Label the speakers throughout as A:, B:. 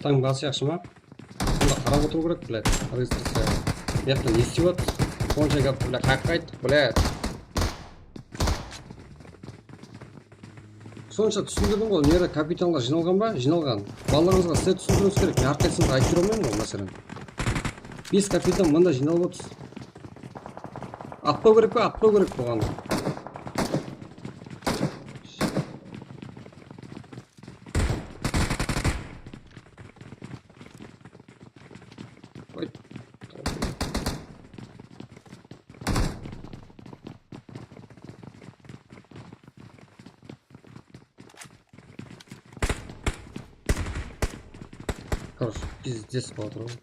A: Капитан басы жақсы ма? Сонда қарап отыру керек, блядь. Регистрация. Мені не істеп жатыр? Сонша гапты, блядь, қаяққа айттық, блядь. Сонша түсіндірдім ғой, мені капитанға жиналған ба? Жиналған. Балаларыңызға сіздер түсіндіруіңіз керек. Мен әрқайсыңызға айтып жүре алмаймын ғой, мәселен. 5 капитан мында жиналып отыр. Атпау керек пе? Атпау керек болған. Ой. Короче, пиздец болып отыр ғой.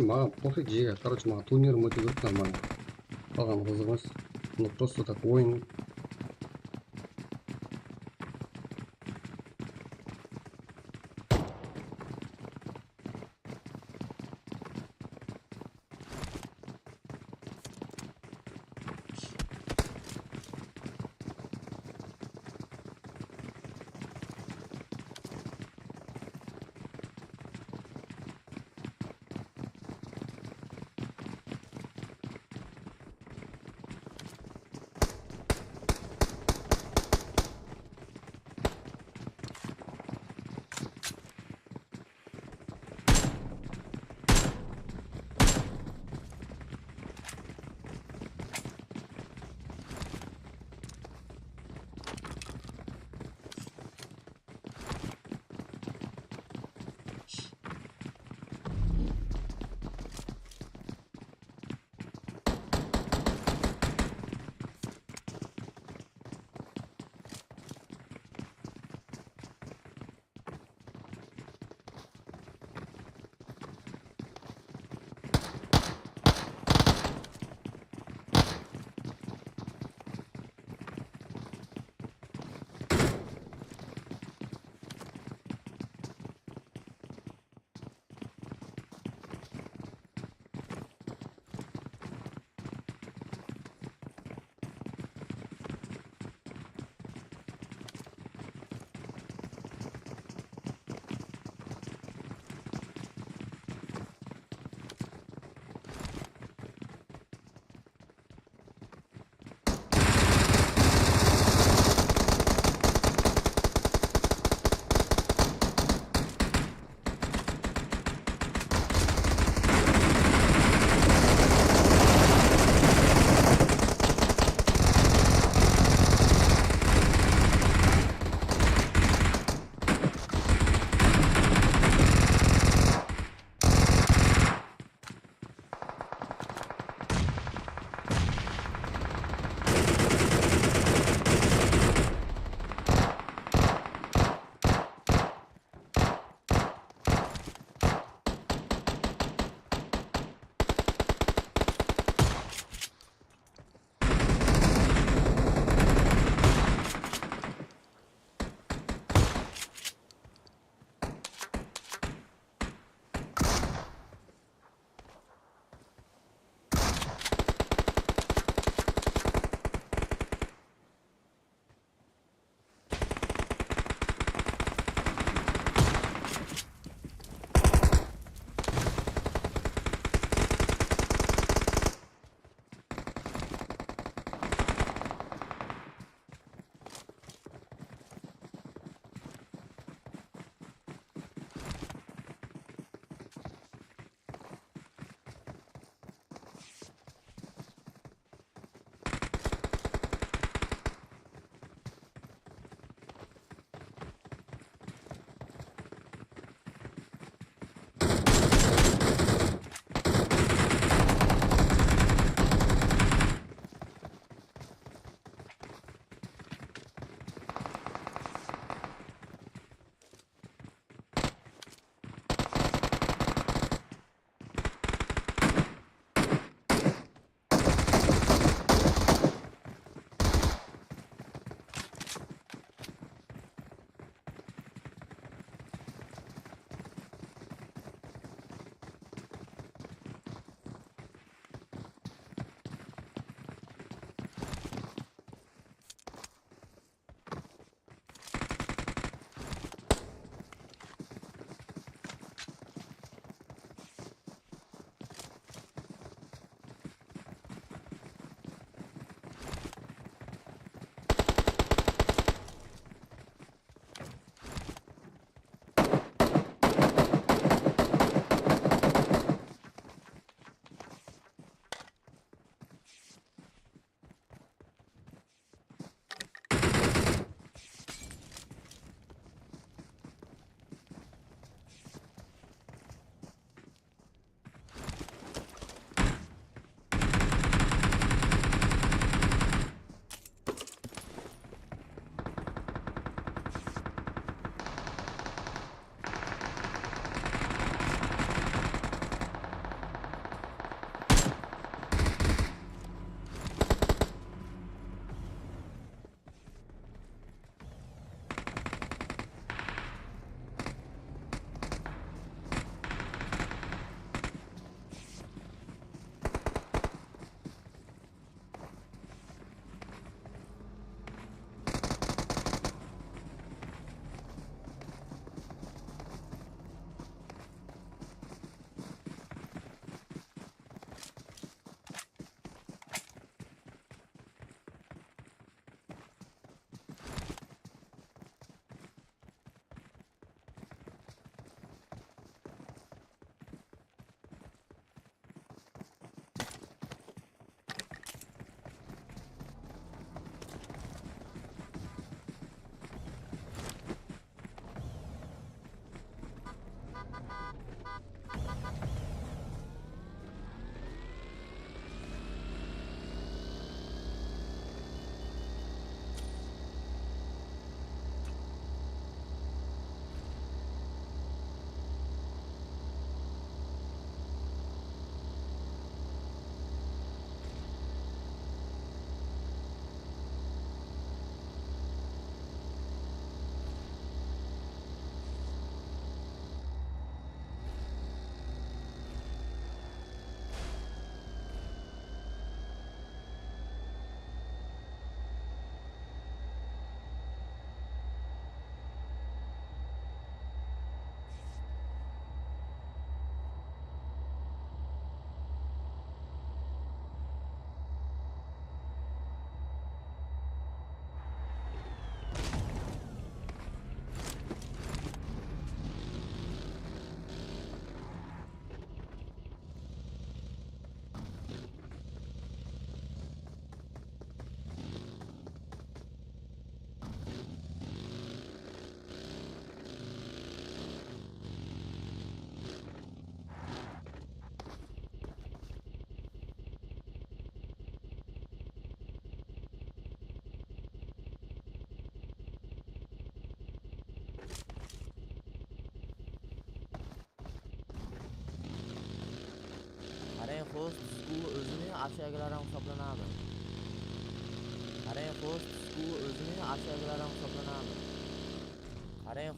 A: Маған пофиг жега. Короче, маған турнирім өте керек нормально. Қалған қызық емес. Ну просто так ойын.
B: Host school o'zini общагалар ham hisoblanadi. Qarang, host school o'zini общагалар ham hisoblanadi. Qarang,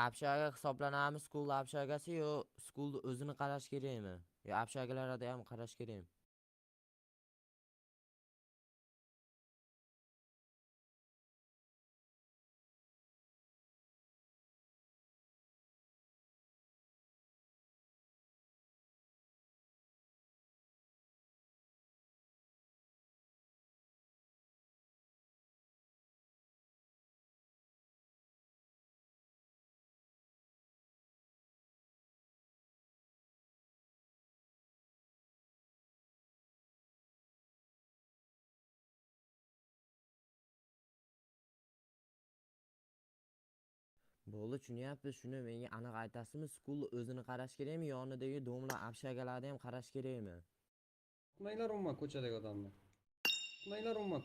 B: общага hisoblanami school общagasi yo schoolni o'zini qarash kerakmi? Yo общagalarda ham qarash kerakmi? Bo'ldi, tushunyapmiz. Shuni menga aniq aytasizmi? School o'zini qarash kerakmi, yonidagi domla общagalarni ham qarash kerakmi?
A: Qilmanglar umuman ko'chadagi odamni. Qilmanglar umuman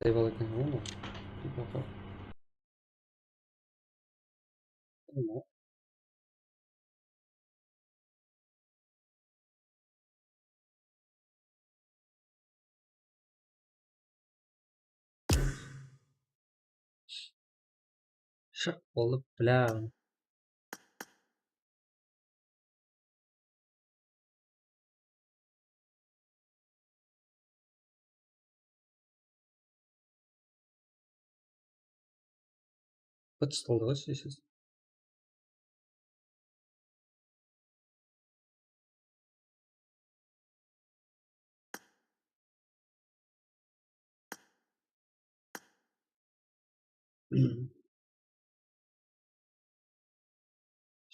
A: Дай бала екен ғой мынау. Шық болып бля. Бытысталды ғой шешесі.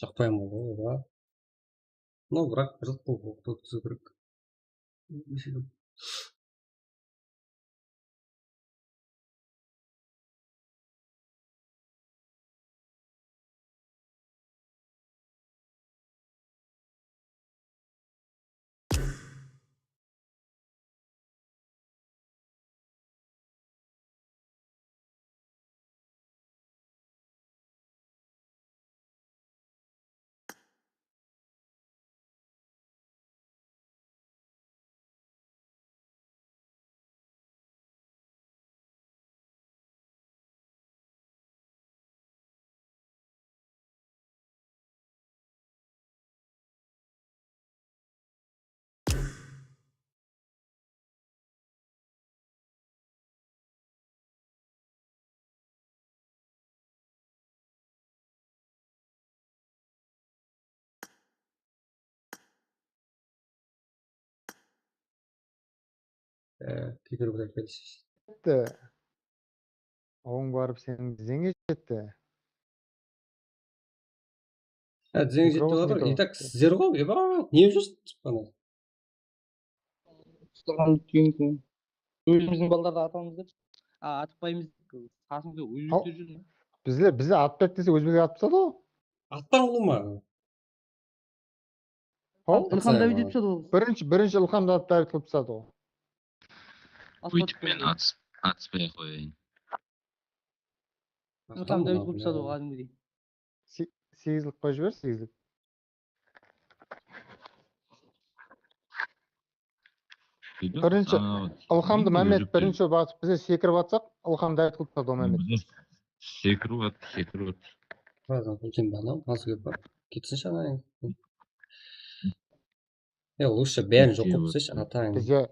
A: Жақпаймын ғой ба. Ну, бірақ бір жыл қол өткізу керек. Кейбір бір келісіз.
C: Оң барып сенің тізеңе жетті.
A: Тізеңе жетіп жатыр. И так сіздер ғой, ебать, не жүрсіз бана?
D: Ұстаған түйінсің. Өзіміздің балдарды атамыз деп, атпаймыз деп, қасыңда өзбектер жүр ме?
C: Бізде атпайды десе өзбек атып тастады ғой.
A: Аттан ұлы ма?
D: Ілхам Давид деп тастады ол.
C: Бірінші Ілхам Давид қылып тастады ғой.
E: Өйтіп мен атыспай қояйын.
D: Ілхам Давид қылып тастады ол кәдімгідей.
C: 8-лік қойып жібер, 8-лік. Бірінші Ілхамды Мәмет бірінші батып бізе секіріп атсақ, Ілхам Давид қылып тастады ол Мәмет.
E: Секіріп ат.
A: Разан үлкен бана, азы көп бар. Кетсінші анайын. Лучше бәрін жоқ қылып тастайшы, атайын.
C: Бізге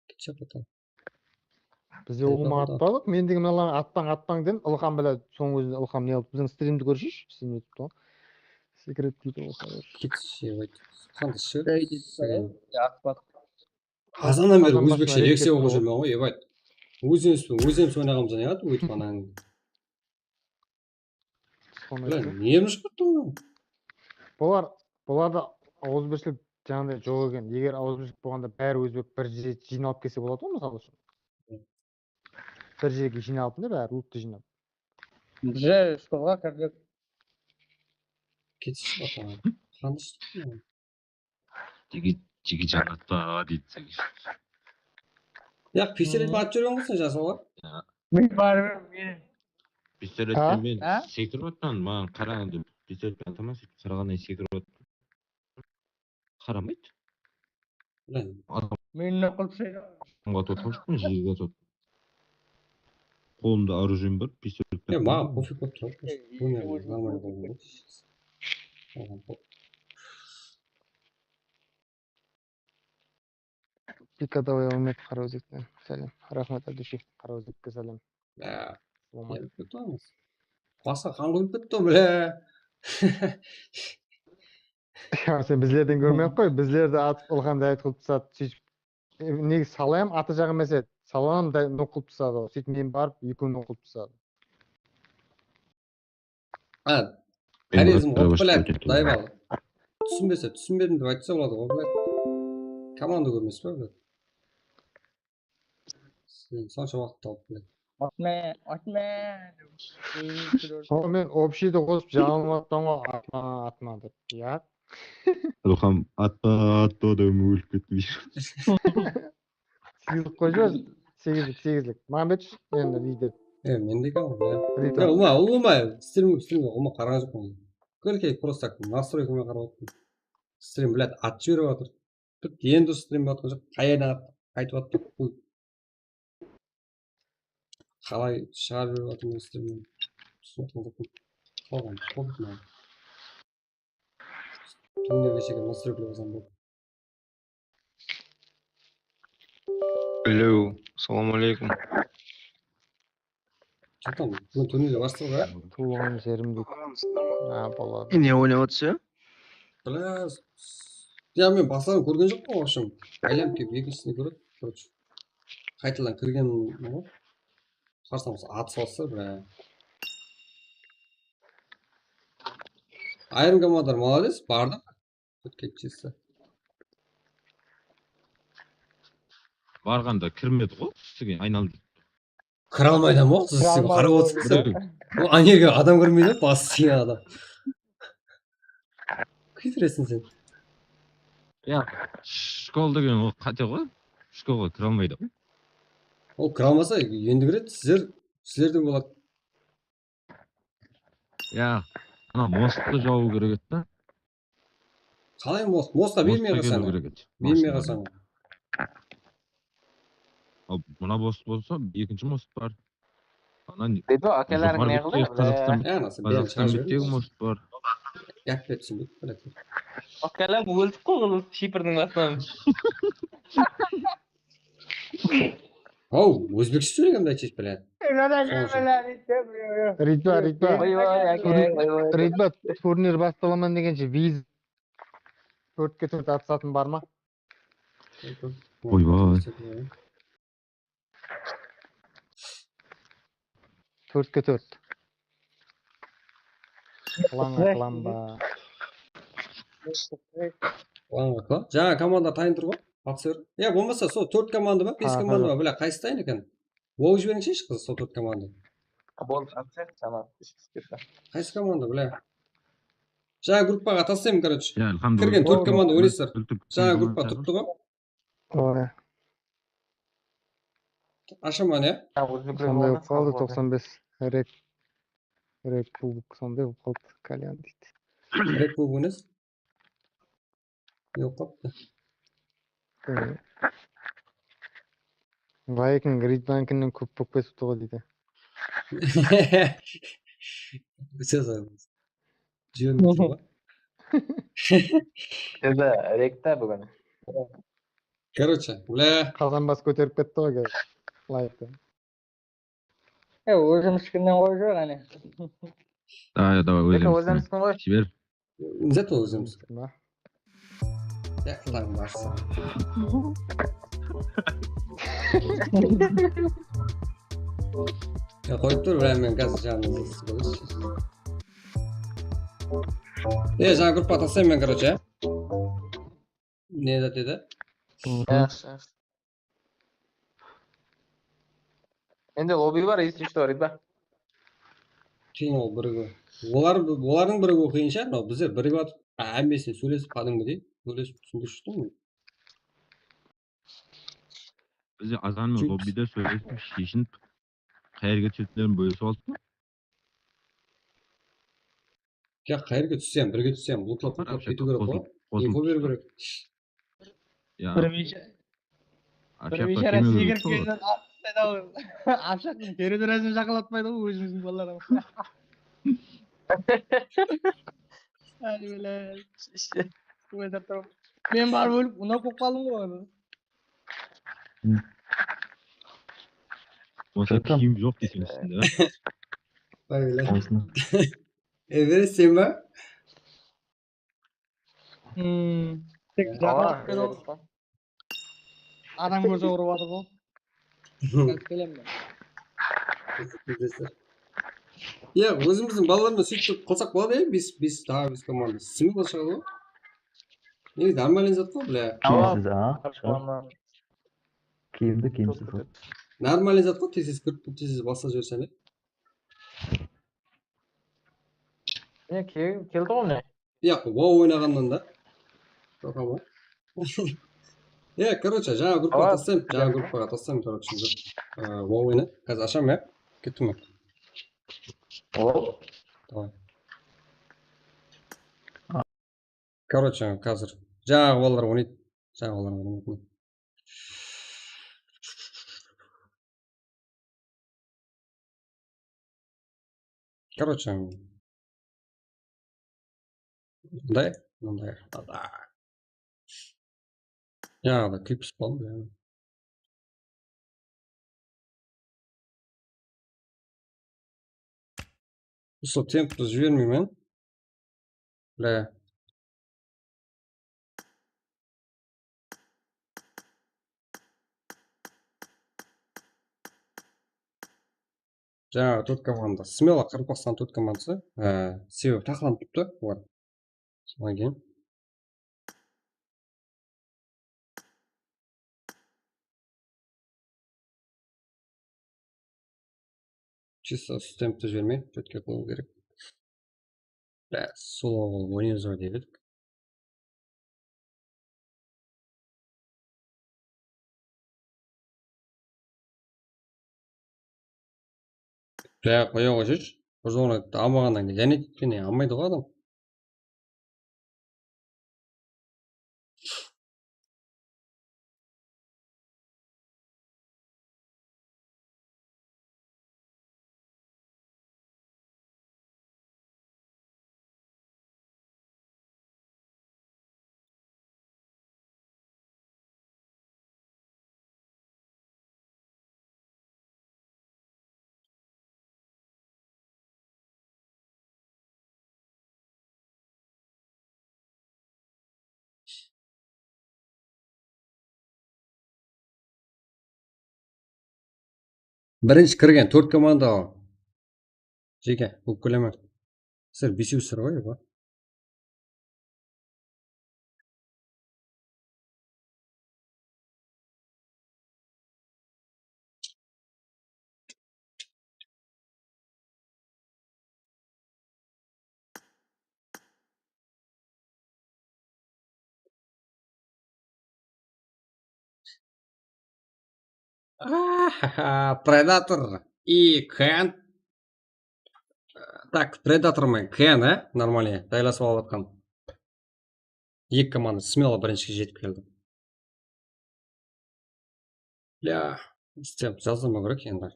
A: Кетші атайын.
C: Бізде оғыма атпадық, мен деген мыналар атпаң дедім, Ілхам біле соң өзінде Ілхам не алып, біздің стримді көршіш, сен өтіп тұған. Секірет дейді Ілхам.
A: Кетші, қанды шыр.
D: Атпады.
A: Азаннан бері өзбекше лекция оқып жүрмін ғой, ебать. Өзіміз ойнағымыздан яғады, өйтіп анан. Бля, нем шықпытты ғой?
C: Бұларда ауызбіршілік жаңағыдай жоқ екен. Егер ауызбіршілік болғанда бәрі өзбек бір жерге жиналып келсе болады ғой, мысалы үшін. Бір жерге жиналып не бәрі ұлтты жинап.
D: Вже школға кірдік.
A: Кетші атайын. Қанды шықпытты.
E: Жеге жаңатпа дейді.
A: Яқ, писерет батып жүрген ғылсын жасауға?
D: Мен барып мен.
E: Пистолетпен мен секіріп аттан, маған қарағанды пистолетпен атамас, қарағаннан секіріп аттан. Қарамайды.
D: Мен не қылып шайды?
E: Адамға тотқан жоқпын, жерге тот. Қолымда оружием бар, пистолетпен.
A: Маған пофиг болып тұрады. Өнеріміз нормально болған ғой.
C: Пикадовый Алмет Қараөзектен. Сәлем. Рахмет Абдушев Қараөзекке сәлем.
A: Басқа қан қойып кетті, бля.
C: Сен біздерден көрмей-ақ қой, біздерді атып Ілхам Давид қылып тастады. Сөйтіп, неге салайым, аты жағы емес еді. Салам да ноқ қылып тастады. Сөйтіп мен барып, екеуін ноқ қылып тастады.
A: Харизм ғып, бля, дай балы. Түсінбедім деп айтса болады ғой, бля. Команда көрмес па, бля. Сен сонша уақытты алып, бля.
D: Атма.
C: Мен общийді қосып жалынматтан ғой, атма деп. Я?
E: Ілхам атпа деп өліп кетті.
C: 8'lik koyacağız. 8'lik. Mehmet endi lider.
A: Mendeki ama ya.
C: Rito.
A: Ya olma. Stream olma қараңыз qo'ying. Ko'rkay просто настройка мен qarab o'tdim. Stream bilan atib yurayotir. Endi stream yotgan joq qayerdan qaytib o'tdi. Qalay chiqarib yuryapti streamni. Qolgan qo'pma. Kimga настройка yozsam bo'ldi.
F: Алло, assalomu alaykum.
A: Чатам, buni turniga bostirga.
C: Tug'ilgan yerim deydi. Ha, bo'ladi.
F: Ne o'ynayapsiz?
A: Bilas. Ya men boshlarni ko'rgan jo'qman o'shim. Aylanib kelib ikkinchisini ko'rib, короче. Qaytadan kirgan nima? Qarsam at solsa, bra. Ayrim komandalar молодец, bardim. O'tkazchisi.
E: Barganda kirmedi ғой, үстіге айналды.
A: Kira olmaydi ama siz qarab o'tiribsiz. Bu aniga adam kirmaydi, bossiya adam. Kuydiresin sen.
E: Ya, школ деген ол қате ғой. Школға кіре алмайды ғой.
A: Ол kira olmasa endi kiradi, sizlerden болады.
E: Ya, ана мостты жабу керек еді да.
A: Қалай мостқа бермей
E: Мостқа
A: қалсаң.
E: келу керек еді.
A: Бермей қалсаң.
E: Ал мына мост болса, екінші мост бар. Ана
D: Dedi akalar ne qildi?
A: Ya nasıl ben
E: Қазақстан
A: çalışıyorum.
E: беттегі мост бар.
A: Gap etsin bu.
D: Akalar o'lib qo'ydi Kiprning aslida.
A: Oh, o'zbekcha söyleganimda aytish biladi.
C: Ritva.
D: Voy aka, voy.
C: Ritva turnir bastalaman degençe viz 4'ke 4 atsatın var mı?
E: Oyvay.
C: 4'ke 4. Kılan ba.
A: Lan жаңа команда тайын тұр ғой. Атсыр. Ya болмаса сол 4 команда ба, 5 команда ба, бля, қайсы тайын екен? Ол жіберіңізші қыз сол 4 команда.
D: Болды, атсақ, tamam.
A: Қайсы команда, бля? Жаңа группаға тастаймын, короче.
E: Ya, elhamdülillah.
A: Кірген 4 команда ойнайсыздар. Жаңа
E: Жаңа
A: группа тұрды ғой.
C: Ой.
A: Ашаман, ya.
C: Sonda yok kaldı 95. Rek bulduk sonda yok kaldı. Kalyan deydi.
A: Direkt bu bunuz. Yok kaptı.
C: Viking Gridbank'ın kup pes tutuğu deydi.
A: Söz alırız. Cüyün bir var.
D: Dedi, rekta bugün.
A: Короче, бля.
C: Kazanbaz götürüp gitti o gel. Layıkta.
D: O'zim chiqimdan qo'yishib hani.
E: Давай,
D: O'zim
E: o'zim.
D: chiqim qo'yish.
E: Жібер.
A: Зато өзіміз.
C: Nah.
A: Ya lan varsa. Ya koyup dur ben gaz canımızı sıkılır. Жаңа группа тастаймын мен, короче. Не dedi?
D: Yaxshi. Endi lobby var, если что, ребят.
A: Қиын ол бірігу. Олардың бірігу қиын шығар, но біздер бірігіп атып, әмбесіне сөйлесіп кәдімгідей сөйлесіп түсіндіріп ғой.
E: Біз азанмен
A: Çünkü-
E: лоббиде сөйлесіп, шешініп, қайерге түсетіндерін бөлісіп алдық.
A: Ya қайерге түссем, бірге түссем, бұлтлап кету керек қой. Инфо беру керек.
E: Ya,
D: Бірнеше
E: Ашапқа
D: раз
E: кеме
D: секіріп
E: көріп
D: келген Ашақтың кереді рәсім жақалатпайды ғой өзіміздің балалар. Мен барып өліп, мына қоп қалдым ғой.
E: Болса киім жоқ дейсің үстінде.
A: Öyle. Evet sen mi?
D: Тек жақалатпайды ғой. Адам көрсе ұрып жатыр ғой. Келемін мен.
A: Ya өзіміздің балалармен сөйтіп қылсақ болады ya, biz daha biz команда. Сімі бұл шығады ғой? Негізі нормальный зат қой, бля.
G: Киімсіз, киімсіз ол.
A: Нормальный зат қой, тез кіріп баса жіберсем ya.
D: Келді ғой не?
A: Ya, WoW ойнағаннан да. Жоқ ama. Короче, жаңа группаға
C: Давай,
A: тастаймын. Жаңа группаға тастаймын, короче. Ойны. Қазір ашамын, иә? Кеттім мен. Давай. Короче, қазір жаңағы балалар ойнайды. Жаңағы балалар ойнайды. Короче, мындай. Жаңағыда клип болды. Сол темпті жібермеймін. Бля. Жаңағы төрт команда. Смело Қарпақстан төрт командасы. Себебі тақыланып тұпты. Олар. Содан кейін. Чисто темпті жібермей. Төртке қою керек. Бля, сол ойнайыз ғой деп едік. Бля, қоя қойшы. Бір жоғына алмағаннан кейін және кеткеннен алмайды ғой адам. Бірінші кірген төрт команда жеке болып көлемі. Сіздер бесеусіздер ғой, ба? Предатор и Кен. Так, Предатор мен Кен, нормально, дайласып алып атқан. Екі команда смело біріншіге жетіп келді. Бля, істеп жаздырмау керек енді.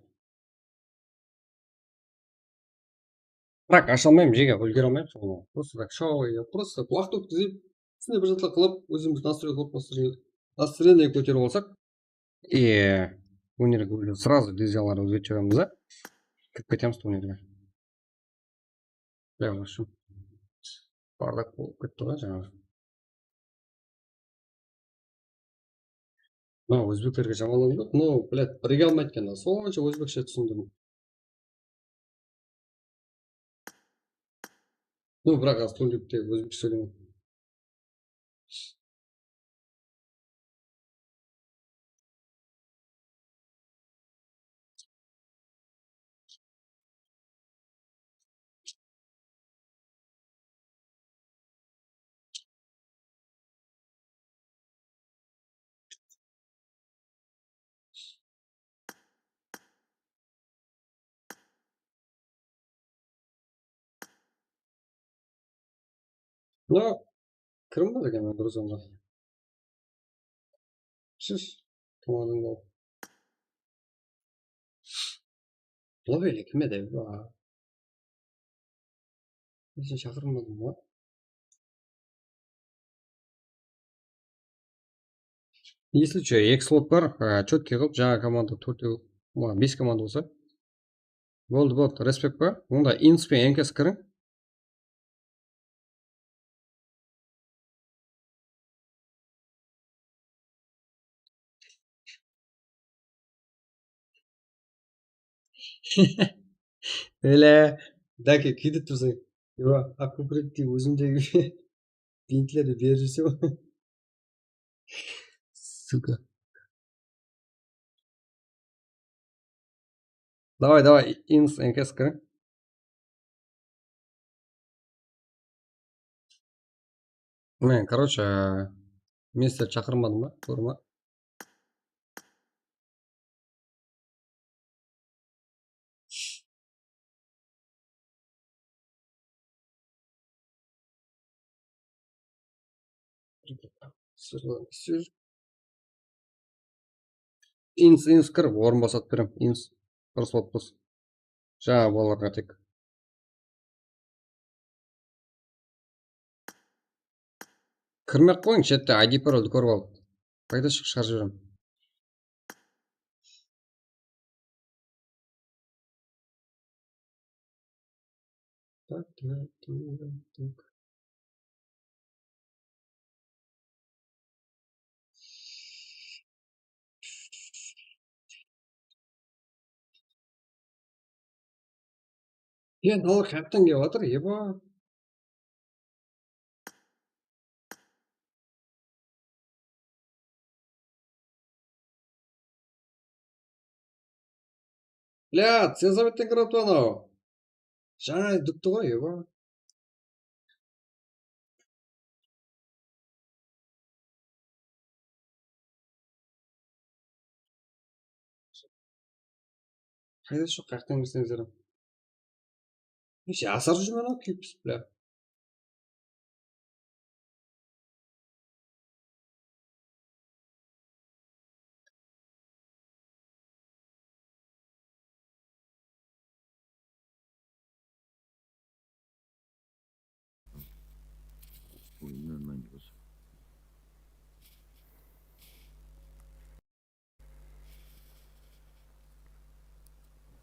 A: Бірақ аша алмаймын, жеге үлгере алмаймын. Просто так шоу, просто уақыт өткізіп, сізде бір жатқа қылып, өзіміз настроение көтеріп алсақ, өнерге сразу дизелар өзгертіп жібереміз, да? Кіріп кетеміз өнерге. Бля, в общем, бардак болып кетті ғой жаңағы. Өзбектерге жамандау жоқ, блядь, біріге алмайды екен, сонша өзбекше түсіндім. Бірақ аз туалетте өзбекше сөйлемеймін. Кім бар екен дұрыс онда? Шыш, кім адам болып. Ловели кім еді? Мен шақырмадым ба? Если что, екі слот бар, четкий қылып, жаңа команда 5 команда болса. Болды, респект па? Онда инс пен энкес кірің. Дәке кетіп тұрсың. Акупретті өзімдегі бейінтілерді беріп жүрсе ғой. Сука. Давай, инс, энкес кірің. Короче, мен сіздерді шақырмадым ба? Көрма. инс кір орын босатып беремін. Инс дұрыс болып болсын. Жаңа балаларға тек. Кірмей ақ қойың, чатта ID парольді көріп ал. Қайда шығарып жіберемін. Так. Мынау кәптен келіп жатыр, еба. Сенсабеттен кіріп отыр анау. Жаңа дүкті ғой, еба. Қайда жоқ, қаяқтан кірсеңіздер. Неше асар жүрме анау күйіп пісіп, бля.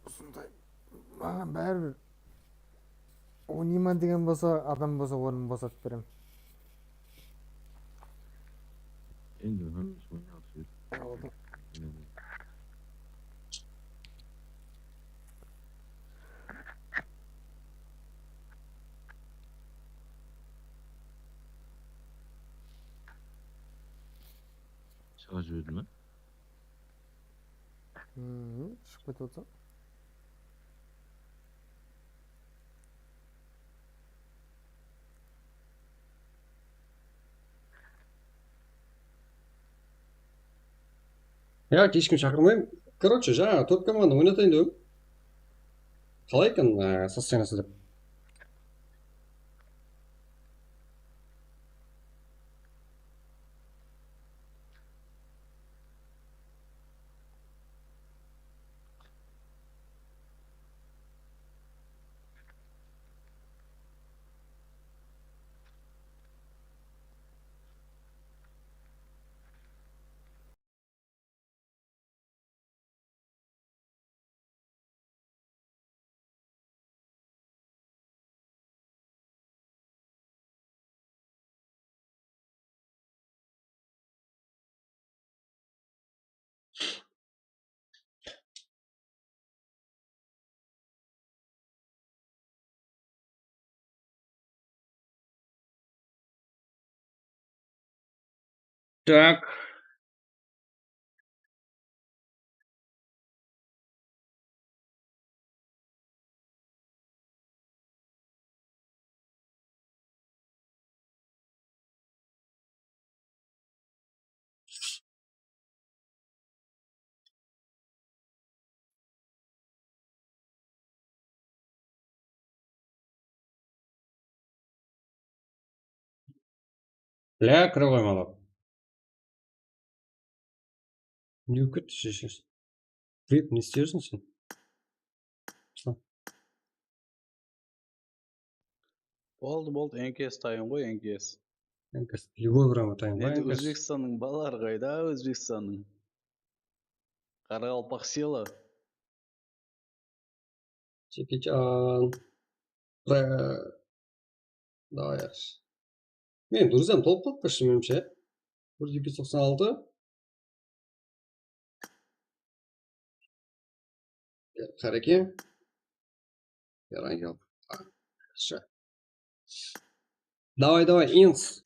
C: Осындай маған бәрібір ойнайман деген болса, адам болса орнын босатып беремін.
E: Енді ойнап шыға жіберді ма?
C: Шығып кетіп отырса.
A: Ешкім шақырмаймын. Короче, жаңа төрт команда ойнатайын деп. Қалай екен состояниесі деп. Так. Бля, кіре қоймалап. Не өкет шешесіз. Преп, не істерсің сен?
G: Болды, НКС тайын ғой, НКС.
A: Любой грамма тайын ғой,
G: Енді
A: НКС.
G: Өзбекстанның балалары қайда, Өзбекстанның? Қарақалпақ села.
A: Чекичан. Давай yaxshi. Мен друзьям толып қалды почти меніңше. 296. Қареке. Ярай, Хорошо. Давай, инс.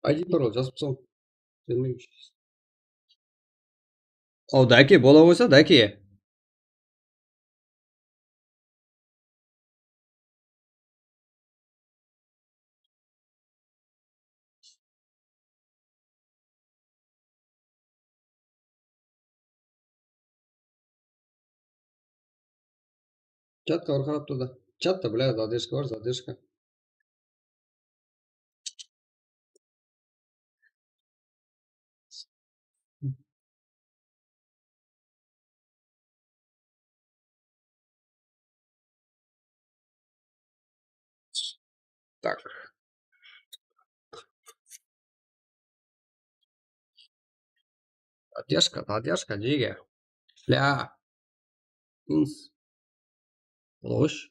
A: ID пароль жазып тастау. Білмеймін. Ал дәке бола қойса, дәке. Чатқа бір қарап тұрды. Чатта, бля, задержка бар, задержка. Так. Задержка, диге. Бля. Инс. Ложь.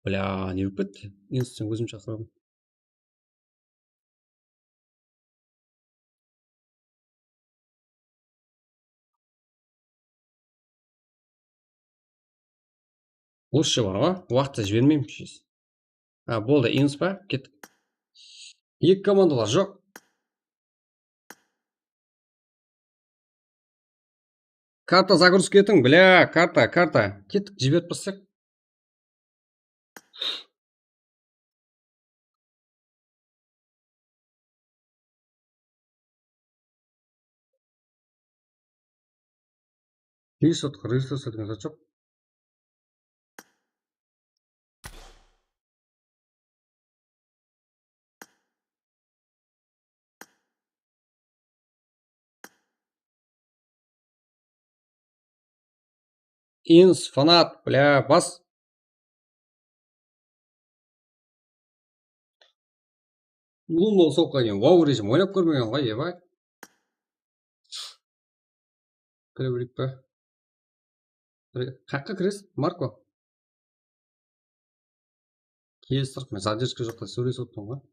A: Бля, не болып кетті. Инстен өзім шақырамын. Лучше бар ма? Уақытта жібермеймін шеш. Болды, инс па? Кеттік. Екі командалар жоқ. Карта загрузка етің, бля, карта. Кеттік, жіберіп тұрсақ. Ресурс етіңіз жоқ. Инс, фанат, бля, бас. Лунда соққа дейін вау режим ойнап көрмеген ғой, ебай. Кіре берейік па? Қаққа кіресің, Марко? Келесі тұрып, мен задержка жоқта сөйлесіп отырмын ғой.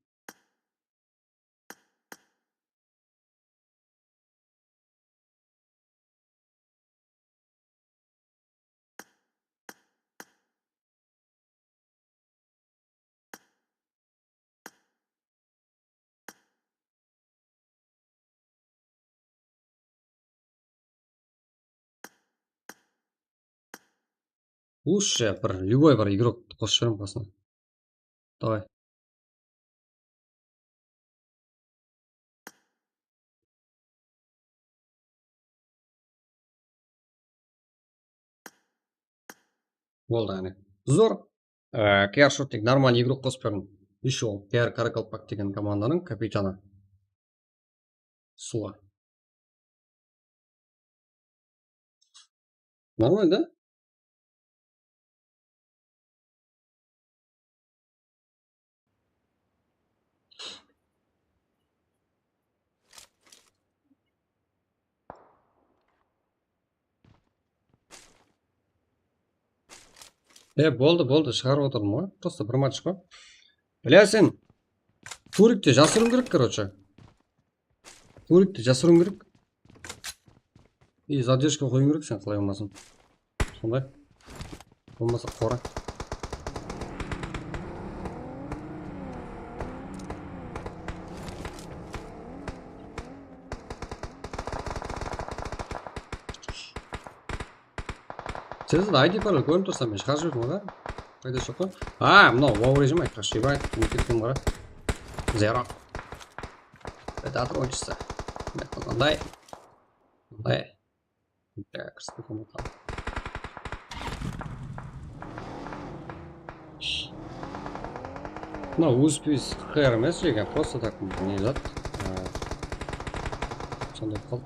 A: Лучше бір любой бір игрок қосып жіберем қасына. Давай. Болды әне. Зор. Кер шотник нормальный игрок қосып бердім. Еще ол Кер Каракалпак деген команданың капитаны. Сула. Нормально, да? Болды, шығарып отырмын ғой. Просто бір матч қой. Бля, сен турикте жасыруың керек, короче. Турикте жасыруың керек. И задержка қойың керек, сен қалай болмасын. Сондай. Болмаса қора. Сізді ID пароль көріп тұрсам, мен шығарып жүрдім ғой да? Қайда жоқ қой? Мынау вау режим айтқаш, ебай, мектептен қара. Зеро. Предатор ойыншысы. Қандай. Кірісті комнатам. Мынау успейс хэр емес жеген, просто так не зат. Сондай қол.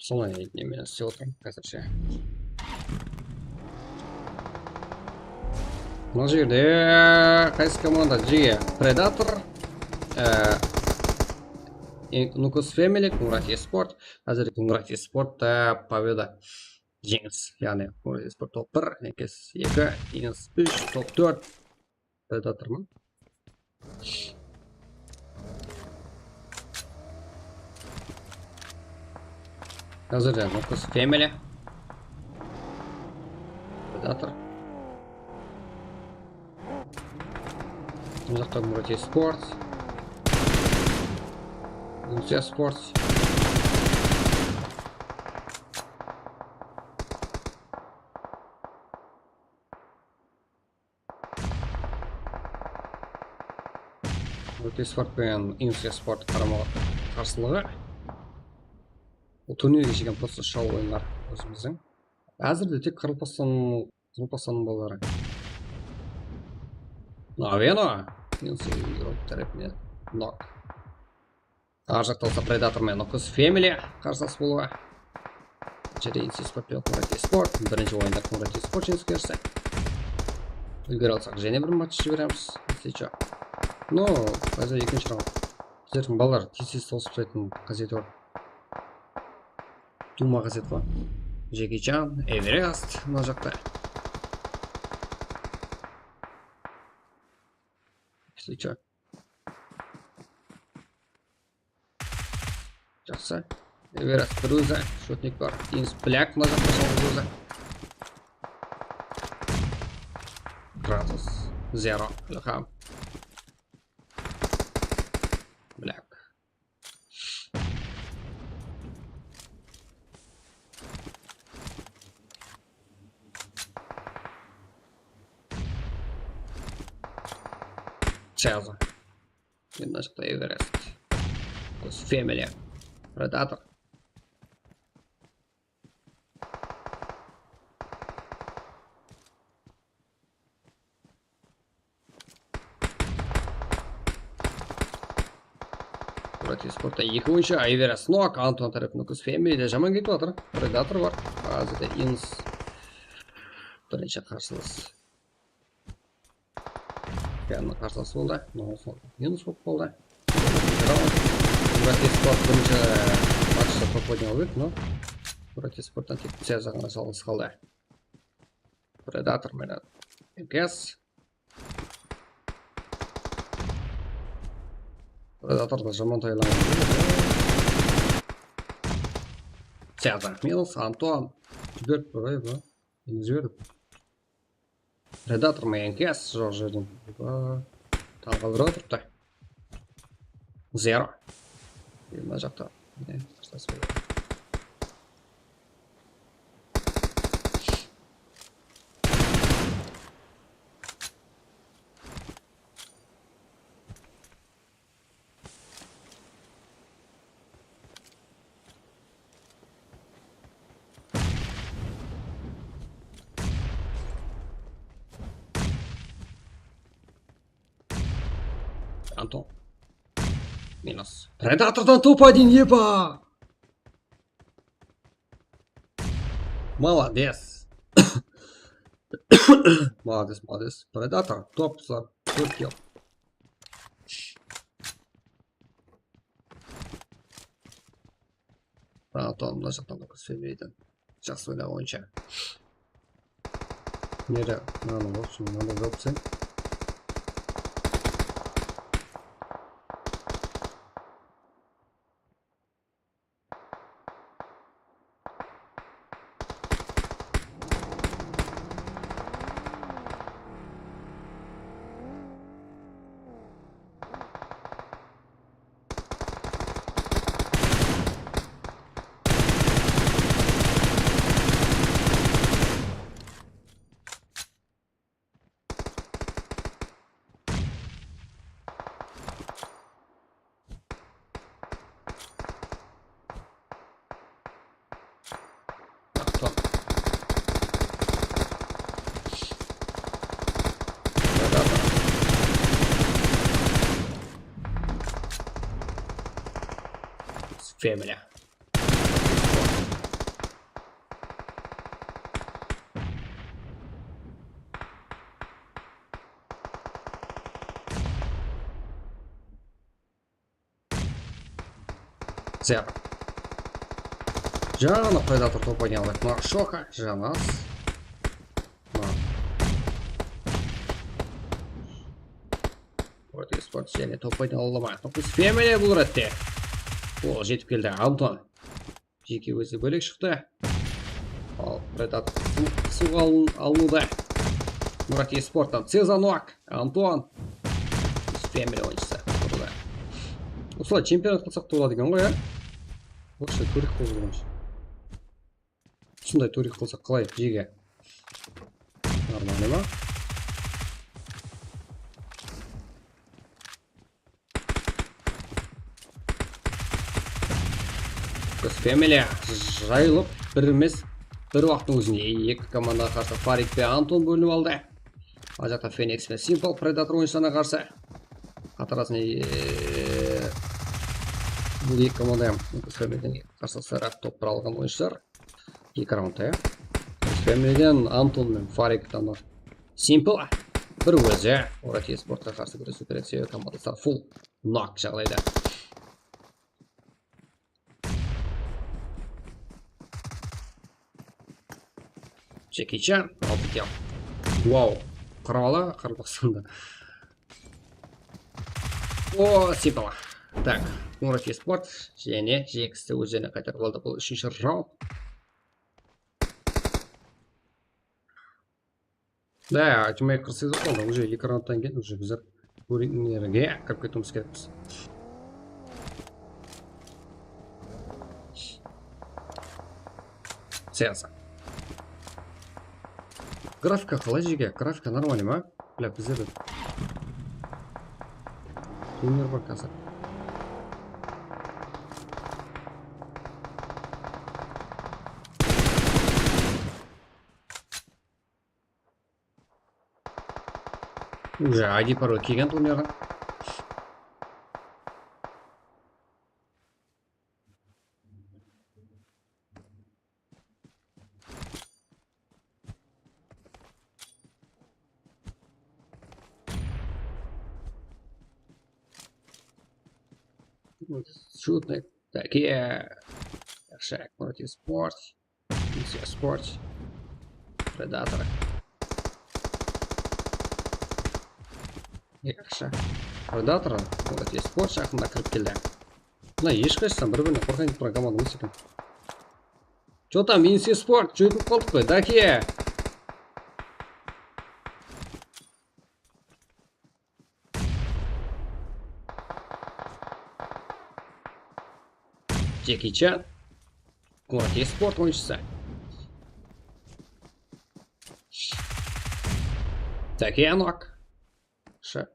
A: Солай немен істеп отырмын қазірше. Мына жерде қайсы команда жеге Predator, Нукус Family, Кунграт Esport. Қазір Кунграт Esport победа жеңіс. Яғни Кунграт Esport топ 1, Некес 2, Инс 3, топ 4. Predator ма? Қазір Нукус Family, Predator. Мына жақта Кунграт Esport, Инс Esport. Esport пен Инс Esport қарсылығы. бұл турнирге келген просто шоу ойындар өзіміздің. Әзірде тек Қырғызстанның балалары. Навено. Тарапымен нок. Ар жақта болса Predator мен Nocus Family қарсылас болуға. Жерейінсіз попел Мурат Спорт. Бірінші ойында Мурат Спорт жеңіске ерсе. Үлгере алсақ және бір матч жібереміз. Если ну, қазір екінші раунд. Біздердің балалар тез тосып тастайтын газеті бар. Дума газеті бар. Жекичан, Эверест мына жақта. Если жақсы. Эверест бір өзі, шотник бар. Денис Бляк мына жақта соңғы өзі. Градус, Зеро, Илхам. Бляк. Чаза. Немножко Эверест. Family. Predator. Мурат Спортта екі ойыншы Эверест нок, Антон тарапы Nocus Family'де жаман кетіп жатыр. Predator бар. Қазірде Инс бірінші қарсылас. Яғни қарсылас болды. Инс болып болды. Мурат Спорт бірінші матчта топ ойнау еді, но Мурат Спорттан тек Цеза ғана жалғыз қалды. Predator менен МКС. Predator да жаман тайланған. Цеза минус, Антон жіберіп бұрай ба? Мен жіберіп. Predator мен МКС жоқ жерден. Таңға бір отырыпты. Зеро. Мына жақта. Антон. Минус. Предатордан топ-1 еба! Молодец. Молодец. Предатор топ за 4 килл. Антон мына жақтан Nocus Family'ден жақсы ойнаған ойыншы. Неде мынаны в общем надо жауапсың. Family. Зер. Жаңа Predator топ ойнады. Но шока жаңа. Вот спорт және топ ойнады ма? Nocus Family бұл ретте. Ол жетіп келді. Антон. Жеке өзі бөлек шықты. Ал Predator суға алынуда. Мурат Спорттан Цеза нок. Антон. Family ойыншысы. Осылай чемпионат қылсақ та болады екен ғой, ә? Осылай турик қылып жүрміз. Осындай турик қылсақ қалай жеге? Нормально ма? Нукас Family жайылып бір емес бір уақыттың өзінде екі командаға қарсы Фарик пен Антон бөлініп алды. Ал жақта Феникс пен Simple Predator ойыншыларына қарсы. Қатарасында бұл екі команда Нукас Family'ден қарсы сырақ топ алған ойыншылар. Екі раундта. Нукас Family'ден Антон мен Фариктан Simple бір өзі Орати спортқа қарсы күресу керек себебі командасы фул нок жағдайда. Джеки Чан алып кетем. Вау, құралы Қарбақстанда. О, Simple. Так, Орати спорт және жекісті өзіне қайтарып алды. Бұл үшінші раунд. Да, айтмай қырсыз болды. Уже екі раундтан кейін уже біздер көрінерге кіріп кетуіміз керекпіз. Сеанса. Графика қалай жеге? Графика нормальный ма? Бля, біздер турнир бар қазір. Уже ID пароль келген турнирға. Шутник. Такие. Шаг против спорт. Миссия спорт. Предаторы. Якша. Предаторы. Против спорт шағында кіріп келді. Мына ешқайсыдан бір-біріне қорқайын тұрған команда емес екен. Че там, Миссия спорт? Жөйтіп қалдық қой, Даке. Джеки Чан. Орати спорт ойыншысы. Таки анок. Ша.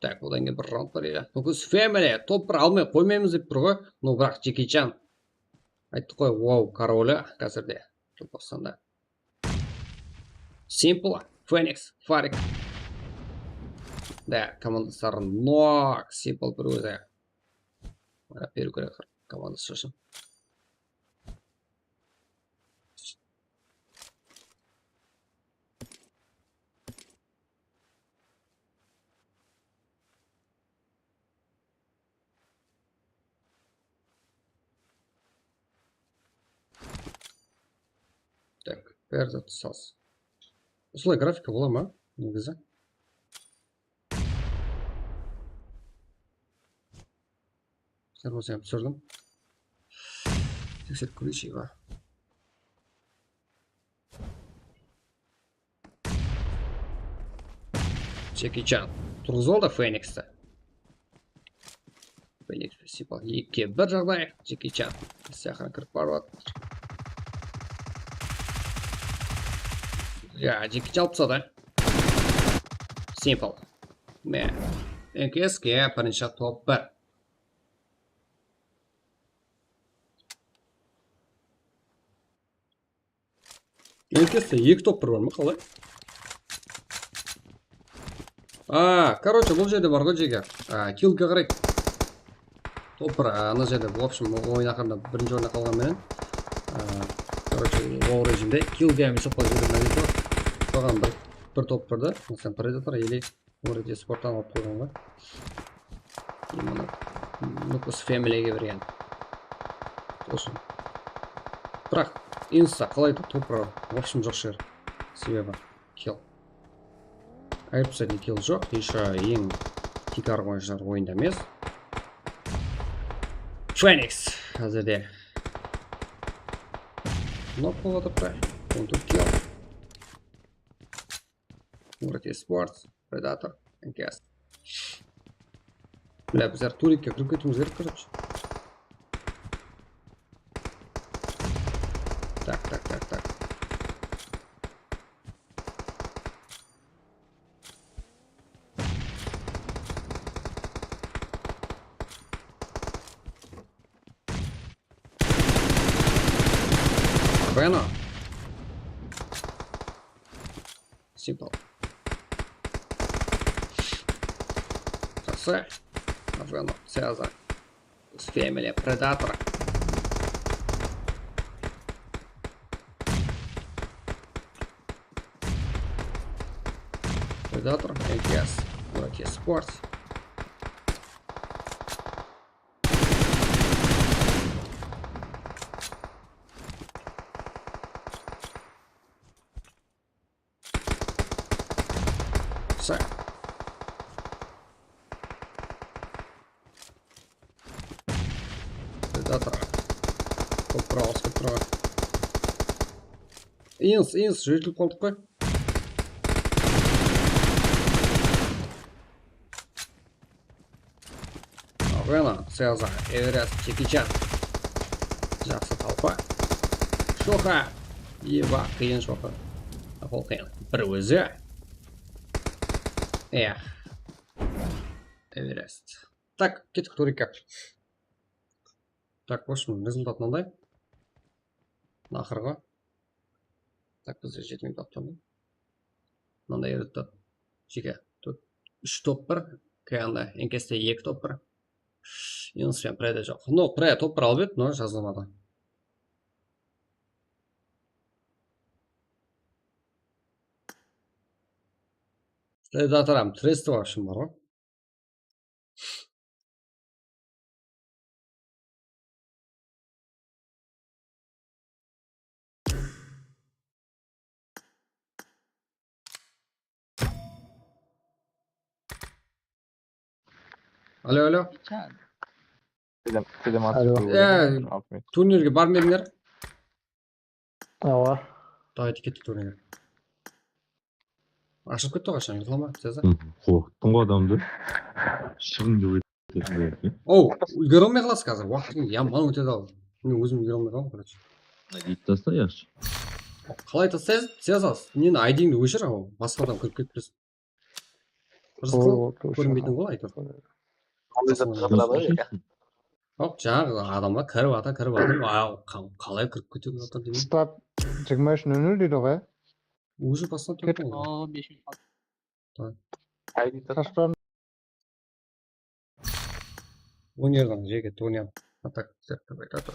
A: Так, одан кейін бір раунд бар еді. Нукас Family топ бір алмай қоймаймыз деп тұр ғой. Но бірақ Джеки Чан айттық қой, вау, королі қазірде Қазақстанда. Simple, Phoenix, Фарик. Да, командастары нок. Simple бір өзі. Беру керек командасы шашын. Так, бәрі тұсалсы. Осылай графика бола ма? Негізі. Сәрбозы түсірдім. Тексеріп көрейші ба. Джеки Чан. Тұрғыз олда Фениксті. Феникс Simple. Екі бір жағдай. Джеки Чан. Сияқын кіріп бар бат. Ja, Джеки Чан тұсады. Simple. Мен. НКСке бірінші топ бір. НКСте екі топ бір бар ма қалай? Короче, бұл жерде бар ғой жеге. Килге қарай. Топ бір, ана жерде, в общем, ойын ақырында бірінші орында қалған менен. Короче, ол режимде килге есапқа жүрген бар. Соған бір топ бірді. Мысалы, Predator или Орати спорттан алып қойғанға. Нукас Family'ге берген. Тосын. Бірақ, инста қалай топ бір, в общем, жоқ шығар. Себебі, килл. Айыпсады килл жоқ. Еще ең тикар ойыншылар ойында емес. Phoenix әзірде. Нок болады прай. Он тут килл. Орати спорт. Predator. НКС. Бля, біздер турикке кіріп кетуіміз керек, короче. Так. Bueno. Simple. Жақсы. Bueno, связано. С Family Predator. Predator, NKS. NKS Sports. Все. Predator. Топ право. Инс, житель болдық қой. Bueno, связано. Эверест, Джеки Чан. Жақсы талпа. Шоха. Еба, қиын шоха. Ол қиын. Бір өзі. Эверест. Так, кеттік турикке. Так, в общем, результат мынандай. Ақырғы. Так, бізде 7 минут аптаны. Мынандай результат. Жеке. 3 топ бар. Каяғында NKS-те 2 топ бар. Инспен преде жоқ. Ну, пре топ бар алып еді, но жазылмады. Предаторам тресті бар үшін бар ғой. Алло. Турнирге бармедіңдер?
C: Ооба.
A: Давайте кеттік турнирге. Ашып кетті ғой қашан, ұйқылама, сеза.
E: Қорқыттың ғой адамды. Шығынды өтеді.
A: Оу, үлгере алмай қаласыз қазір. Уақытың яман өтеді ал. Мен өзім үлгере алмай қаламын, короче.
E: Дейді таста яқшы.
A: Қалай сезасыз? Нені айдиңді өшір, ау. Басқа адам кіріп кетіп тұрсын. Көрінбейтін ғой айтыр. Оп, жаңағы адамға кіріп ата. Қалай кіріп кетіп жатыр деймін.
C: Start 23:00 дейді ғой.
A: Уже бастап тұрмын.
D: 5 минут.
C: Қашпам.
A: Өнердің жеке турнир. Так, айтады.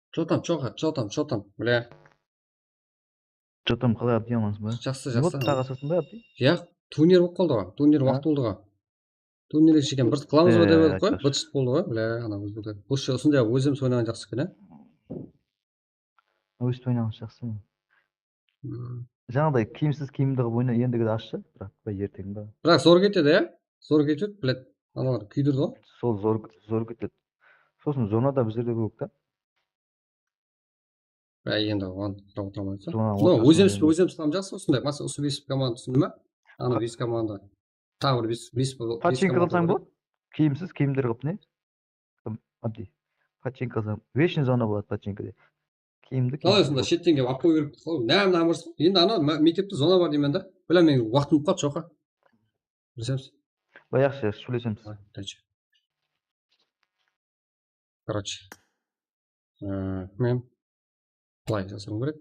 A: Что там, бля.
H: Что там, қалай абди амансыз ба?
A: Жақсы.
H: Вот тағасасың ба абди?
A: Я турнир болып қалды ғой. Турнир уақыт болды ғой. Турнирге шекен бір қыламыз ба деп едік қой. Быт болды ғой. Бля, ана өзбекте. Бұл осындай өзіміз ойнаған жақсы екен,
H: Өстіп ойнаған жақсы. Жаңағыдай киімсіз киімді қылып ойна ендігі ашшы, бірақ ертең ба.
A: Бірақ зор кетеді, иә? Зор кетеді, блядь. Аналар күйдірді ғой.
H: Сол зор кетеді. Сосын зонада біздерде көп та.
A: Енді оған сұрап отырмайсың. Ну, өзіміз там жақсы осындай. Маса осы 5 команда түсінді ма? Ана 5 команда. Тағы бір 5
H: Пачинка қылсаң болады. Киімсіз киімдер қылып не? Абди. Пачинка қылсаң. Вечный зона болады пачинкаде. Киімді.
A: Қалай сонда шеттенге алып қою керек қой. Намырсың. Енді ана мектепте зона бар деймін да. Білем мен уақытым қалды жоқа. Білсеміз.
H: Баяқшы сөйлесеміз.
A: Короче. Мен былай жасауым керек.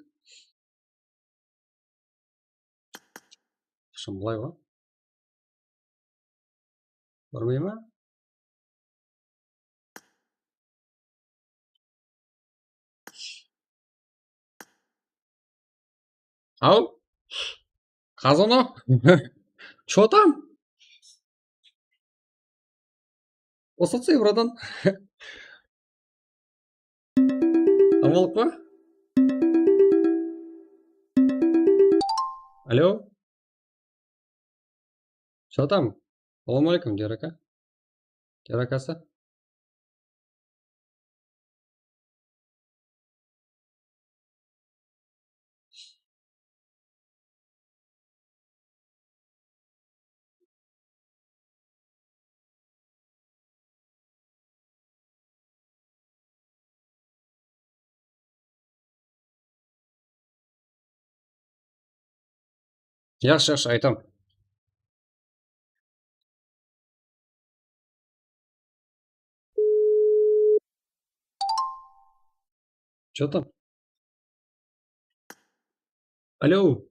A: Шын былай ба? Бармай ма? Ау? Қазано? Чё там? Осыцы, братан. Амалық па? Алло? Чё там? Салам алейкум, Дерака. Деракасы? Yaxşı, айтам. Что там? Алло.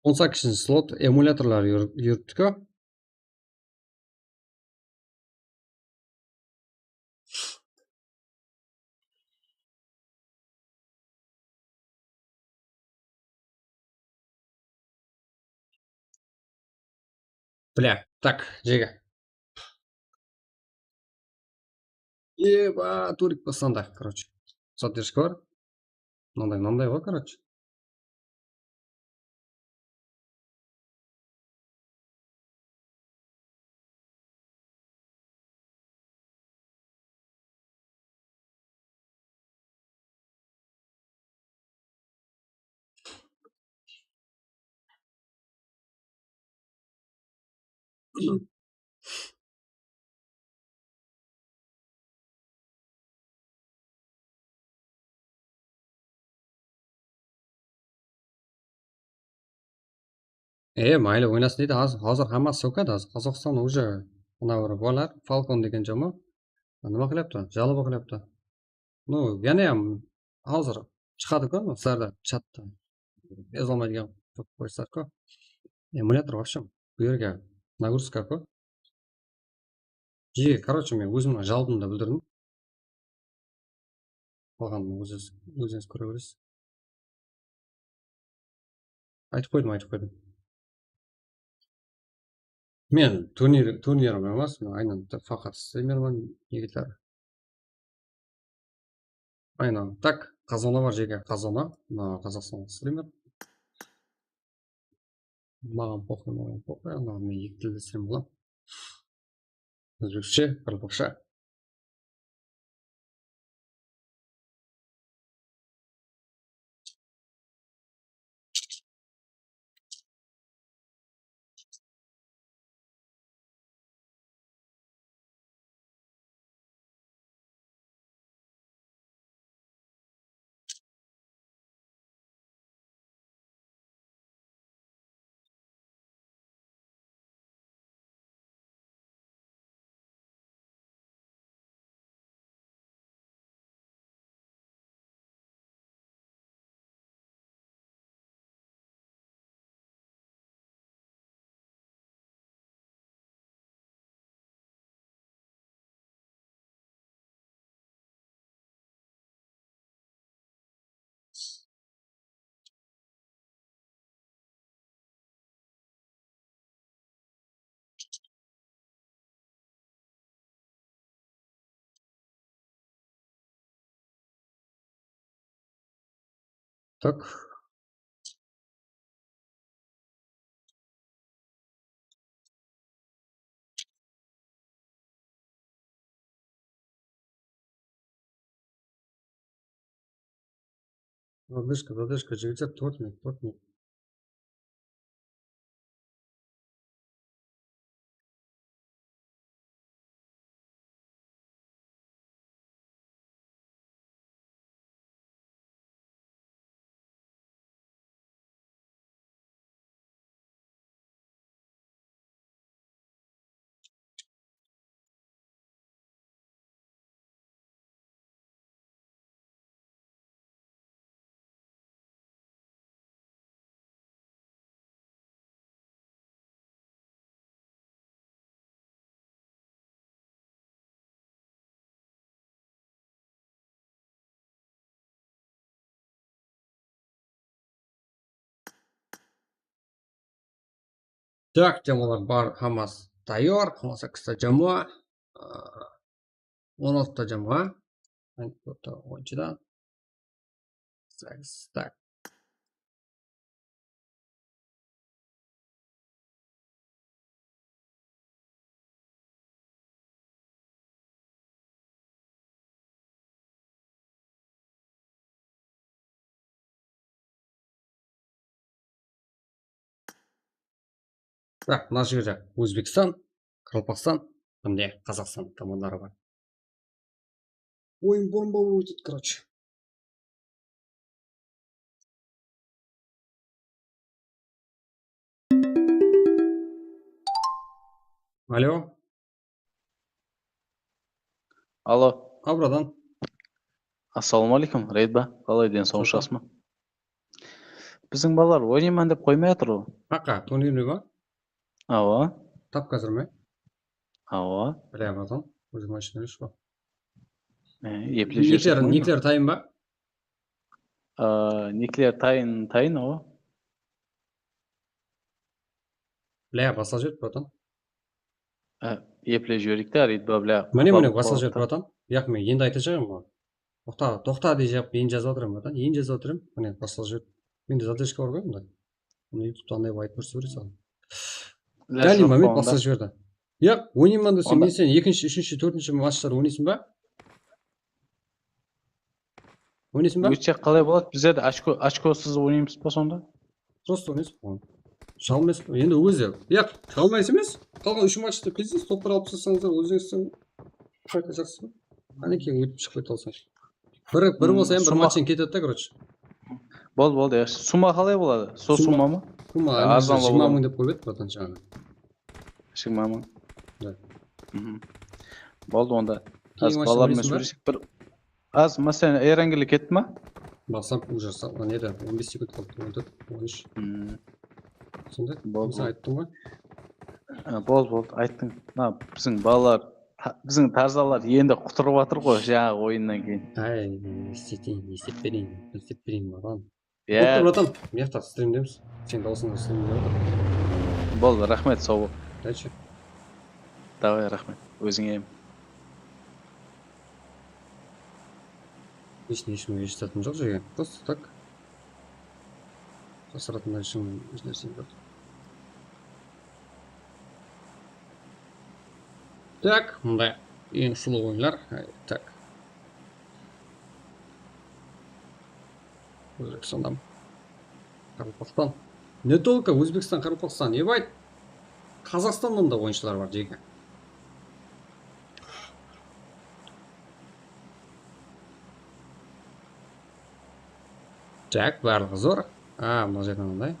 A: Он sakkizinchi slot emulyatorlar yuribdi-ku. Бля, так, Жега. Еба, турик басанда, короче. Задержка бар. Мындай ғой, короче. Mayli o'ynasin deydi. Hozir hammasi so'kadi. Hozir Qozog'iston уже mana bir bo'lar. Falcon degan jamoa nima qilyapti? Жалоба qilyapti. Ну, yana ham hozir chiqadi-ku sizlarda chatda. Yozolmaydigan qo'yishlar-ku. Emulyator вообще bu yerga nagrузка-ku. Короче, men o'zimni жалобымда bildirdim. Qolganini o'zingiz ko'raverasiz. Aytib qo'ydim. Men turnirim emas, men aynan faqat streamerman yigitlar. Aynan tak Qazona var Jega, Qazona, Qozog'iston streamer. Mаған похуй, men ikki tilda stream qilaman. O'zbekcha, qirg'izcha. Так. Задышка, жігіттер, 4 минут. Так, jamoalar bor, hammasi tayyor. 18 ta jamoa, 16 ta jamoa. 4 ta o'yinchidan 8 ta. Bak mына жерде Өзбекстан, Қалпақстан, міне Қазақстан командалары бар. Ойын бомба өтеді, короче. Алло,
G: Алло.
A: братан.
G: Ассалаумағалейкум, Рейд ба? Қалай денсаулық
A: Сау.
G: жақсы ма? Біздің балалар ойнаймын деп қоймай жатыр ғой.
A: Қақа, турнирный ба?
G: Ава,
A: Тап қазір ме?
G: ава.
A: Бля, братан. Өзің машина жүрші ба?
G: Епле жүрсек ма?
A: Никлер тайын ба?
G: Никлер тайын ава.
A: Бля, басал жет, братан.
G: Епле жіберейік та, Рейд ба, бля.
A: Міне, басал жет, братан. Яқ, мен енді айта жағым ғой. Тоқта дей жап, енді жазып отырмын, братан. Енді жазып отырмын. Міне, басал жет. Менде задержка бар ғой, мұнда. Оны ютубта андай айтып көрсете бере салам. Дәл момент басал жіберді. Яқ, ойнаймын десем, мен сен екінші, үшінші, төртінші матчтар ойнайсың ба? Ойнайсың ба?
G: Өтсек қалай болады? Біздер де очкосыз ойнаймыз ба сонда?
A: Просто ойнайсың. Жалмайсың. Енді өзі. Яқ, жалмайсың емес. Қалған үш матчты пиздец, топ-1 алып тастасаңыздар, өзіңізсің қайта жақсы ба? Әнекей өтіп шығып кете алсаң. Бір болса енді бір матчтан кетеді да, короче.
G: Болды, яшты. Сума қалай болады? Сол сума ма?
A: Сума
G: Арзан
A: 20 мың деп қойып еді, братан жаңағы.
G: 20 мың.
A: Да.
G: Болды онда.
A: Кейін
G: Аз
A: матчта
G: балалармен
A: ойнайсың ба?
G: сөйлесек бір. Аз мәселен Эрангеле кетті ма?
A: Басам уже неді 15 секунд қалды. 13. Сондай.
G: Болды.
A: Мен айттым ғой.
G: Болды, айттың. Біздің балалар, біздің тарзалар енді құтырып жатыр ғой жаңағы ойыннан кейін.
A: Ай, не істеп берейін, братан.
G: Иә,
A: Братан, мен жақта стримдеміз. Сен даусыңда стримде отыр.
G: болды, рахмет, сау бол.
A: Дальше.
G: Давай, рахмет. Өзіңе.
A: Ешкімге жететін жоқ жерге. Просто так. Жасыратындай ешкім ешнәрсе жоқ. Так, мындай ең сұлу ойындар. Так. Өзбекстан. Қарақалпақстан. Не только Өзбекстан, Қарақалпақстан. Ебать. Қазақстаннан да ойыншылар бар жеке. Так, барлығы зор. Мына жерде мынандай.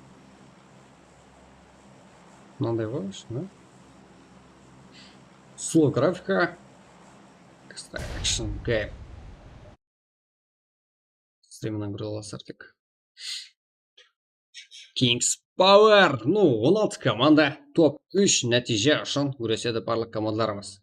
A: Мынандай ғой, шыны. Slow графика. Extraction game. Стримінен көре аласыздар тек. Kings Power. 16 команда. Топ 3 нәтиже үшін күреседі барлық командаларымыз.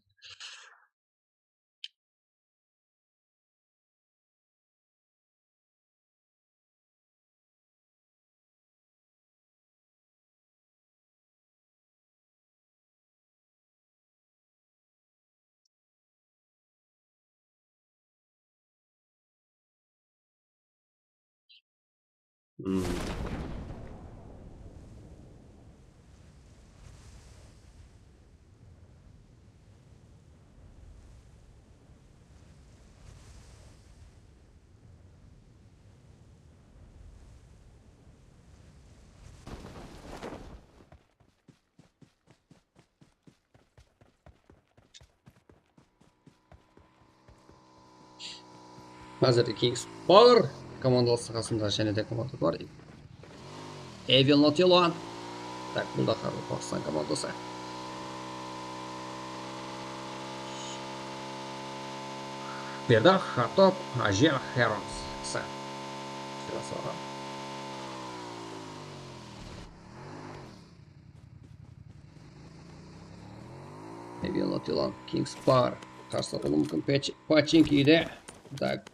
A: Қазірде Kings Power командаласы қасында және де команда бар. Evil Not Alone. Так, бұл да Қарақалпақстан командасы. Берді Хатоп Ажер Херонс. Evil Not Alone. Kings Power. Қарсы болу мүмкін пачинкиде. Так,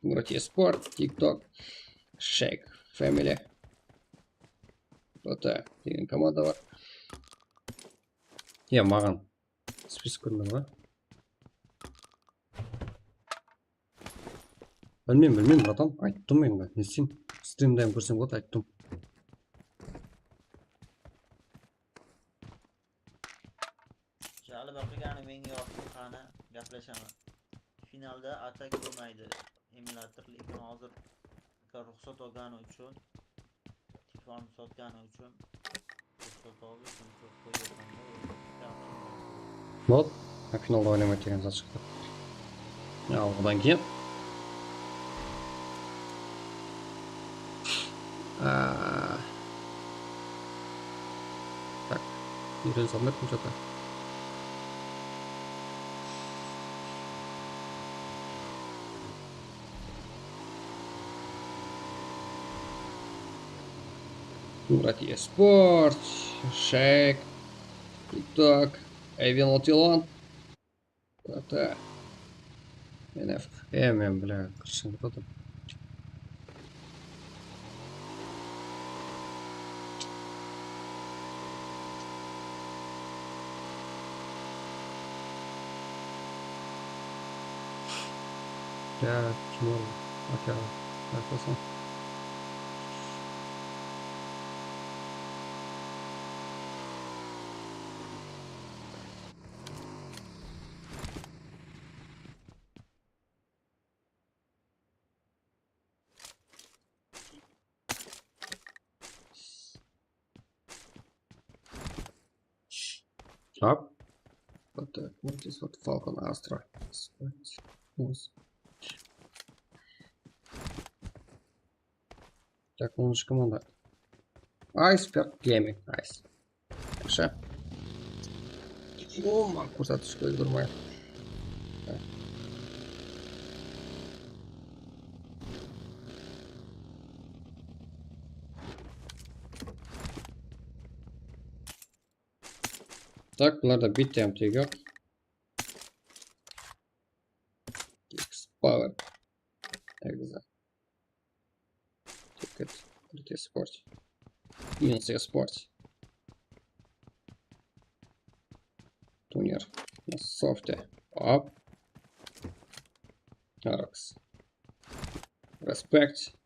A: Мурати Спорт, TikTok, Shake Family. Бота деген команда бар. Маған список көрінді ғой. Білмеймін, братан. Айттым мен ғой. Не істеймін? Стримдайым көрсем болады, айттым.
I: Jali baqigani menga yoqdi, qani gaplashaman. Finalda atak bo'lmaydi. Emulator lekin hozir ruxsat olgani uchun, telefonni sotgani uchun
A: Вот. А финалда ойнамайды деген зат шықты. Ал одан кейін. Так. Үйрен салмай кім что-то. Мурат Спорт, Шейк, ТикТок, Эйвен Латилон. Это НФ. Мен, бля, крышен кто-то. Я чему? Окей, так, Так. Вот так. Вот здесь вот Falcon Astra. Так, лучше команда. Iceberg Gaming. Nice. Хорошо. О, куда-то что дурмай. Так, надо бить тем тигр. X-Power. Экза. Тикет. Крутый спорт. Минус спорт. Тунер. На софте. Оп. Аракс. Респект.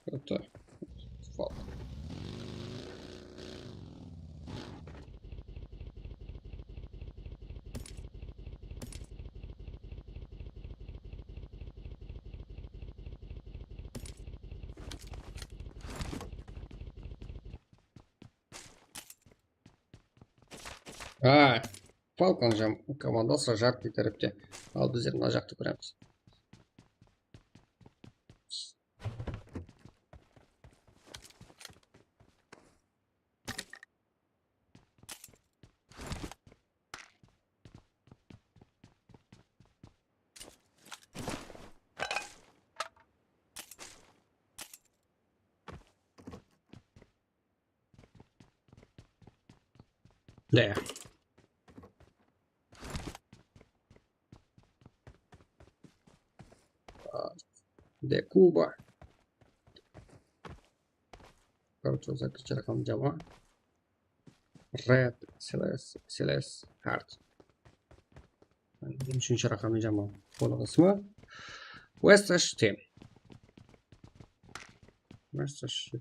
A: Это. Фалк. Falcon же командасы жақ кетіріпте. Ал біздер мына жақты көреміз. Да. Де Куба. Короче, закричал ракам жама. Red Celeste Heart. Üçüncü rakamı jama. Onun ismi Westash Team. Westash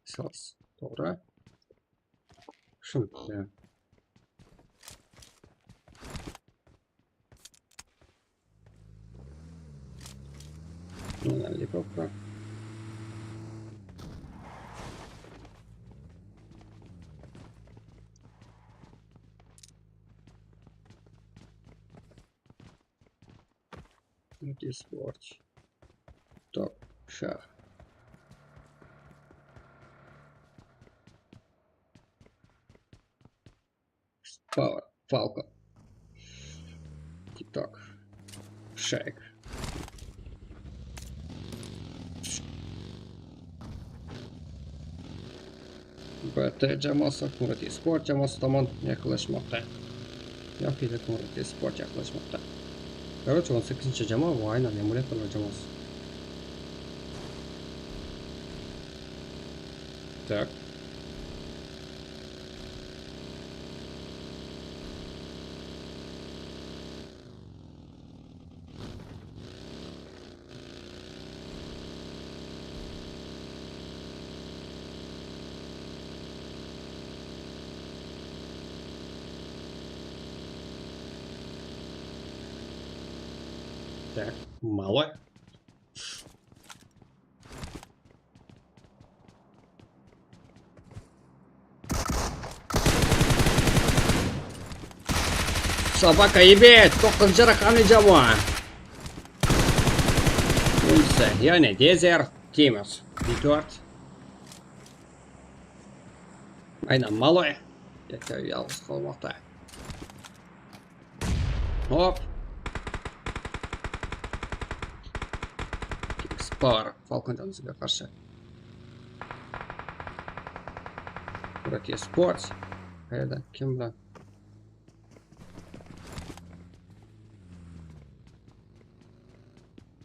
A: Sales. Doğru. Şimdi. Helikopter. Sport. Top Shah. Power. Falcon. TikTok. Shake. BT jamoasi Murati Sport jamoasi tomon yaqinlashmoqda. Yoki Murati Sport yaqinlashmoqda. Короче, 18-chi jamoa bu aynan emulyatorlar jamoasi. Так. Так, мало. Собака ебет. 9 raqamli jamoa. O'yinchisi, ya'ni Desert Gamers. D4. Aynan Maloy. Yakka yolg'iz qolmoqda. Hop. Spar Falcon jamoasiga qarshi. Buraki Sports. Qayerda? Kim bilan?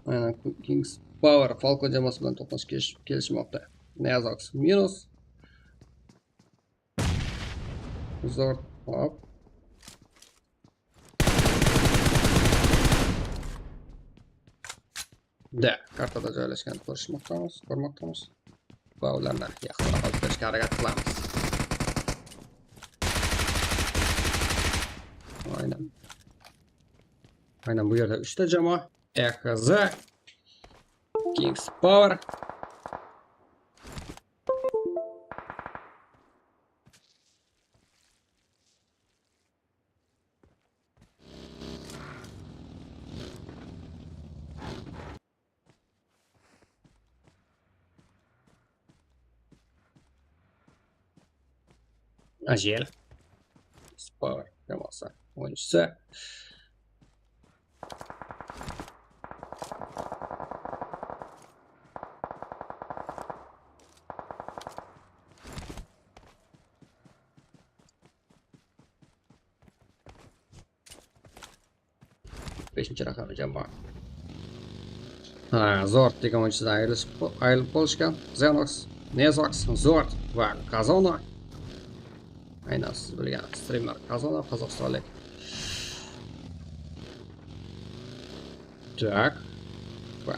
A: Aynan Kings Power Falcon jamoasi bilan to'qnash kelishmoqda. Neozox minus. Zord hop. Da, kartada joylashgan ko'rmoqdamiz. Va ularni yaqinroq olib kelishga harakat qilamiz. Aynan bu yerda 3 ta jamoa. EXZ, Kings Power. Ajel. Power jamoasi o'yinchisi. Beshinchi raqamli jamoa. Zord degan o'yinchidan ayrilib bo'lishgan. Xenox, Nezox, Zord va Kazona. Aynan siz bilgan streamer Kazona qozog'istonlik. Tak. Va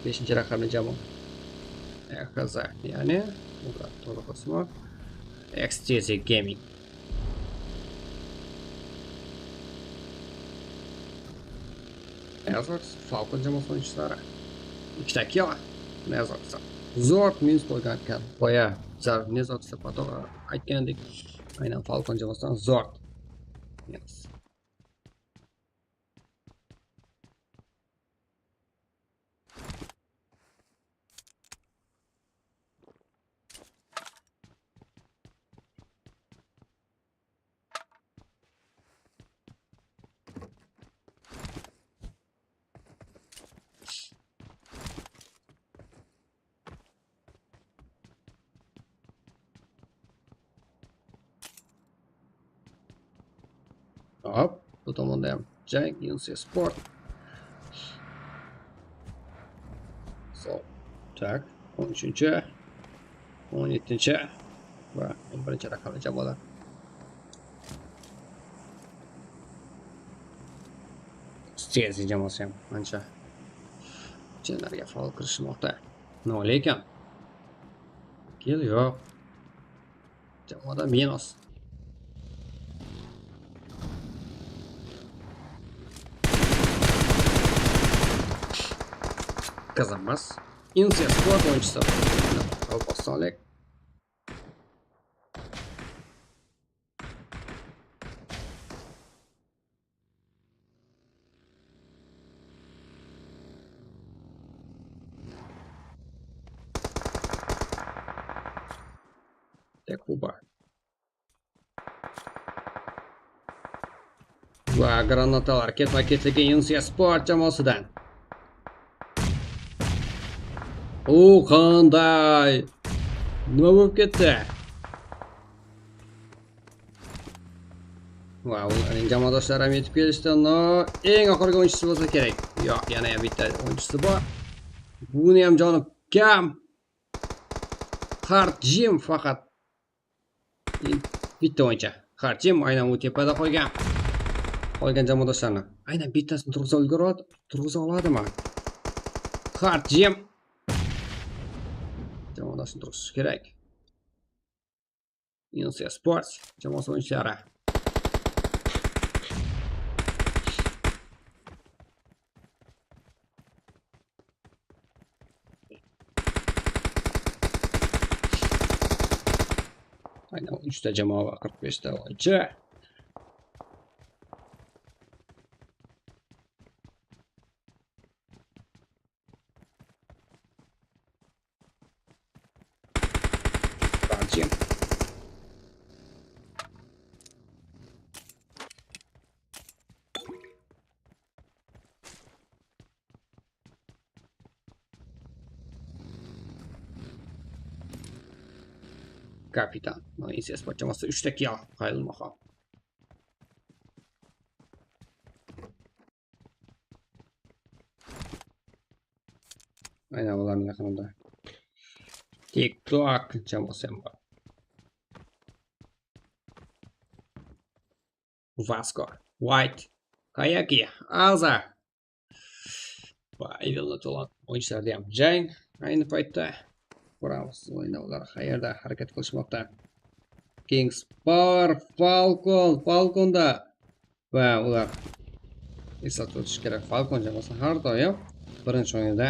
A: 5-chi raqamli jamoa. EXZ, ya'ni ular to'liq ismi XTZ Gaming. Nezox Falcon jamoasi o'yinchilari. 2 ta kill. Nezox Zord minus bo'lgan ekan. Boya Nezox to'g'ri aytgandek, aynan Falcon jamoasidan Zord. Yes. Hop, bu tomonda ham jang, Unsi Sport. So, tak, 13-chi, 17-chi va 11-chi raqamli jamoalar. Stezi jamoasi ham ancha janglarga faol kirishmoqda. Nima lekin kel yo'q. Jamoada minus. Kazanmaz. Insiya Sport o'yinchisi. Qozog'istonlik. Kuba. Va granatalar ketma-ketligi Insiya Sport jamoasidan. Qanday? Nima bo'lib ketdi? Va ularning jamoadoshlari ham yetib kelishdi. Eng oxirgi o'yinchisi bo'lsa kerak. Yo'q, yana ham bitta o'yinchisi bor. Buni ham joni kam. Hard Jim faqat bitta o'yinchi. Hard Jim aynan u tepada qolgan. Qolgan jamoadoshlarini aynan bittasini turg'iza oladimi? Hard Jim jamoadosini turg'izish kerak. Insiya Sports jamoasi o'yinchilari. Aynan 3 ta jamoa va 45 ta o'yinchi. Charging. Kapitan. Noisiya sport jamoasi 3 ta kill qayilmoqda. Aynan ularning yaqinida. TikTok jamoasi ham bor. Vasco, White, Kayaki, Alza va Evilni to'lon o'yinchilarda ham jang ayni paytda ko'ramiz o'yinda ular qayerda harakat qilishmoqda. Kings Power Falconda va ular eslatib o'tish kerak, Falcon jamoasi har doim birinchi o'yinda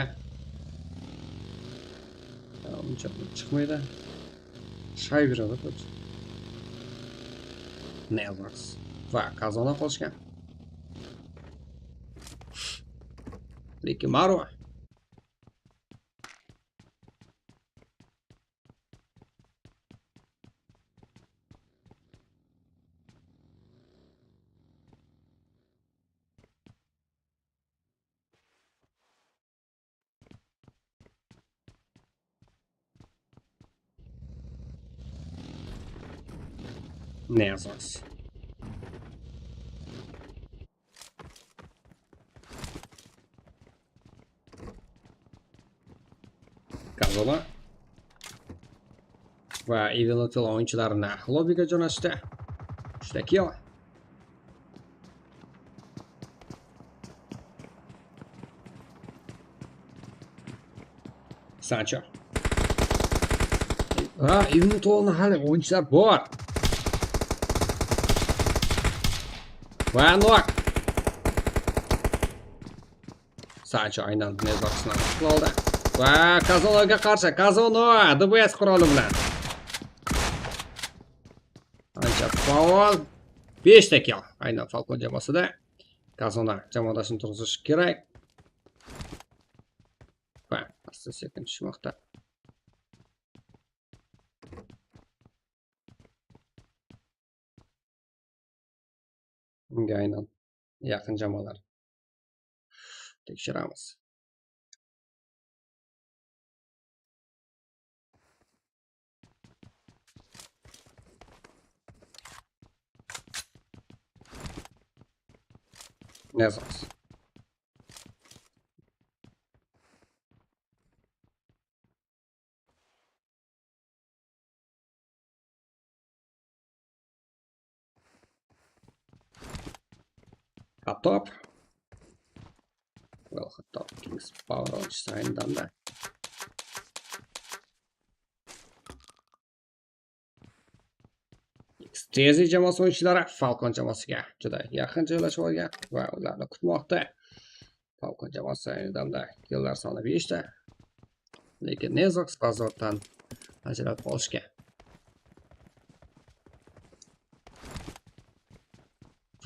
A: uncha chiqmaydi. Shay beradi ko'p. Nailbox va Kazona qolishgan. Lekin Marwa Nailbox. Kazona va Evilni to'lon o'yinchilarini lobbiga jo'natishdi. Shunday Sancho. Evilni to'lon hali o'yinchilar bor. Va nok. Sancho aynan Nailbox'ni oldi. Va Kazonoga qarshi Kazono DBS quroli bilan. Ancha faol 5 ta kill. Aynan Falcon jamoasida Kazono jamoadashini turg'izish kerak. Va asta-sekin tushmoqda. Unga aynan yaqin jamoalar tekshiramiz. Nailbox. Hot top. Well, hot top Kings Power o'yinchisi ayni damda. Tezi jamoasi o'yinchilari Falcon jamoasiga juda yaqin joylashib olgan va ularni kutmoqda. Falcon jamoasi ayni damda killlar soni 5 ta. Lekin Nailbox ba'zordan ajralib qolishgan.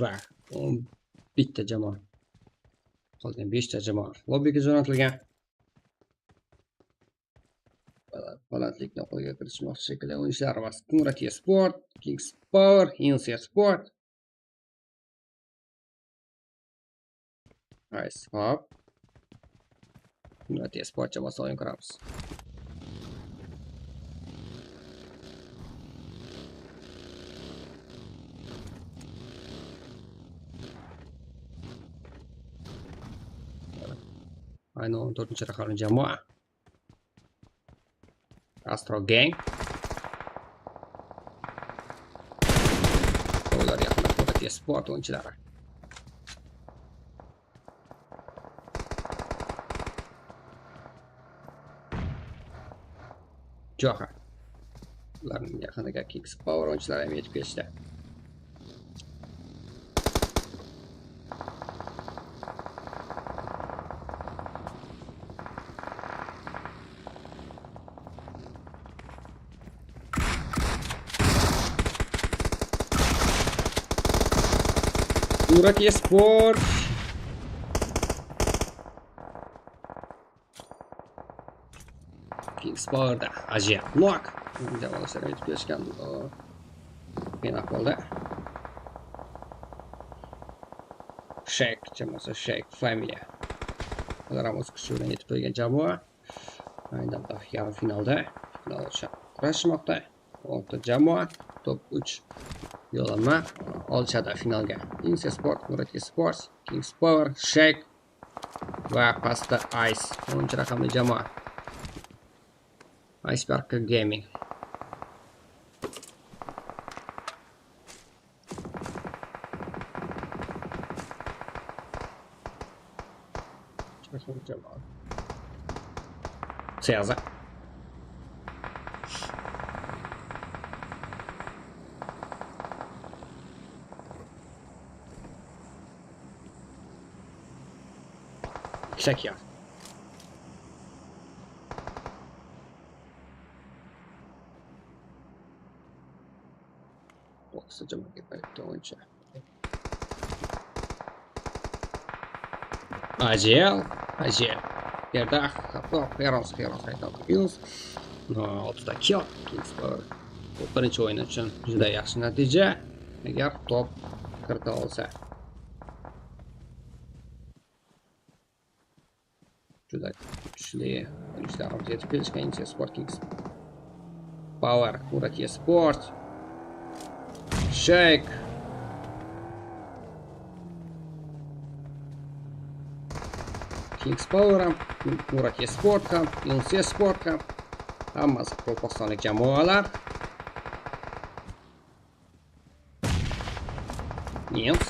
A: Va bitta jamoa qolgan 5 ta jamoa lobbiga jo'natilgan. Balandlikni qo'lga kiritmoqchi shekilli o'yinchilarimiz Kunratiya Sport, Kings Power, Insia Sport. Nice hop. Kunratiya Sport jamoasi o'yin ko'ramiz. Aynan 14-raqamli jamoa Astro Gang. Ular yaqinda Kunratiya Sport o'yinchilari. Joha. Ularning yaqiniga Kings Power o'yinchilari ham yetib kelishdi. Kunratiya Sport. Kings Power'da Asia Nok. Jamoalar yetib kelishgan. Qiyin ahvolda. Shake jamoasi, Shake Family. Ular ham o'z kuchi bilan yetib kelgan jamoa. Aynan yarim finalda kurashmoqda. 6 jamoa top 3 yo'llanma olishadi finalga. Insa Sport, Murati Sports, Kings Power, Shake va pastda Ice 10 raqamli jamoa. Iceberg Gaming. Ceza. Check ya. Kısaca maketaydı oyuncu. Acil. Yerda Heros qaytamiz. 6 kill. Kings Power. Bu birinchi o'yin uchun juda yaxshi natija. Agar top kirita olsa. Juda kuchli o'yinchilarimiz yetib kelishgan Insa Sport, Kings Power, Murati Sport, Shake. Kings Power ham, Murati Sport ham, Insa Sport ham. Hammasi Qozog'istonlik jamoalar. Нет.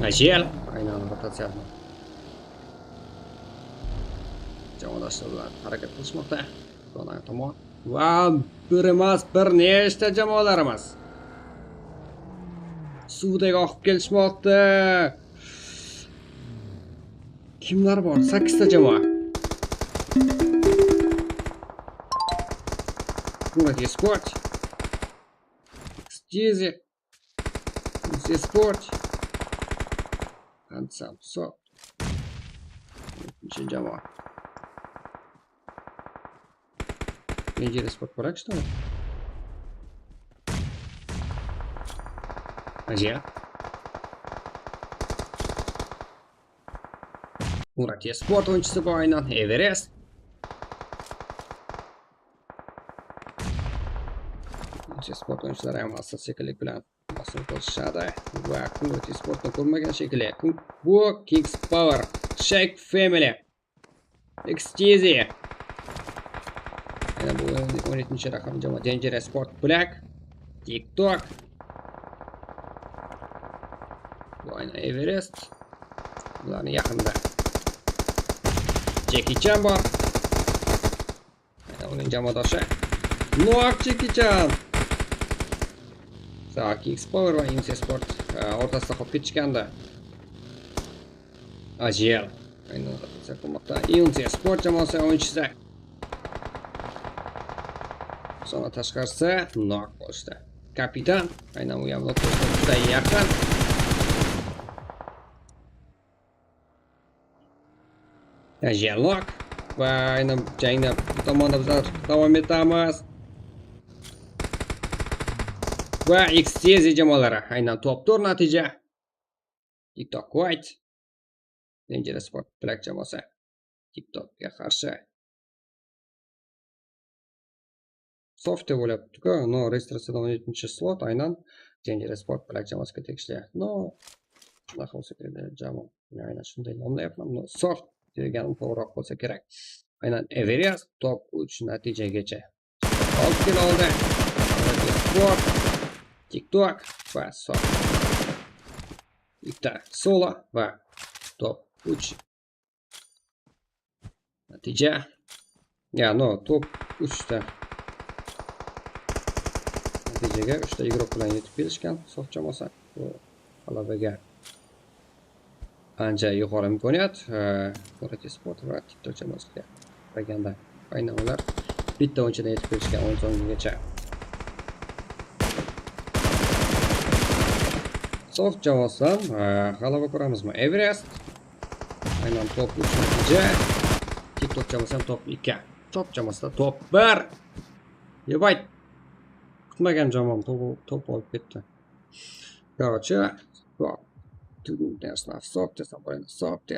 A: Ajel. Aynan rotatsiyani. Jamoadoshlar bilan harakat qilishmoqda. Donay tomon. Va bir emas, bir nechta jamoalarimiz suvdagi oqib kelishmoqda. Kimlar bor? 8 ta jamoa. Murati Sport, Stizi, Insa Sport, Hansam Soft. 3 jamoa. Insa Sport bırak что ли? Азия. Murati Sport oyuncusu bu aynen Everest. Insa Sport oyuncuları ham asosiylik bilan bosim qilishadi va Murati Sportni ko'rmagan shekilli. Bu Kings Power, Shake Family, Xtizi. Yana bu 17 raqam jamoa Dangerous Sport Black, TikTok. Bu aynen Everest. Bularning yaqinda Jackie Chan bor. Uning jamoadoshi Noak Jackie Chan. Kings Power va Insa Sport o'rtasida qolib ketishgandi. Ajel. Aynan qilmoqda. Insa Sport jamoasi o'yinchisi. Sonra tashqarisi Noak bo'ldi. Kapitan. Aynan u ham juda yaqin. Ajelok va aynan jangda bu tomonda bizlar davom etamiz. Va Xtizi jamoalari aynan top 4 natija. TikTok White, Dangerous Sport Black jamoasi TikTokga qarshi. Softda bo'libdi-ku, no registratsiyadan 17-slot aynan Dangerous Sport Black jamoasiga tegishli. No, shunaqa bo'lsa kerak jamoa. Aynan shunday nomlayapman. No, soft deganim to'g'riroq bo'lsa kerak. Aynan Everest top 3 natijagacha olib kela oldi. Sport, TikTok va soft. Bitta solo va top 3 natija. Ya, no, top 3 ta natijaga 3 ta igrok bilan yetib kelishgan soft jamoasi. Bu g'alabaga ancha yuqori imkoniyat. Murati Sport va TikTok jamoasiga qaraganda aynan ular bitta o'yinchidan yetib kelishgan 10 so'mgacha. Soft jamoasidan g'alaba ko'ramizmi? Everest. Aynan top 3 natija. TikTok jamoasi ham top 2. Top jamoasida top 1. Yebay. Kutmagan jamoam top olib ketdi. Короче, софт, софт,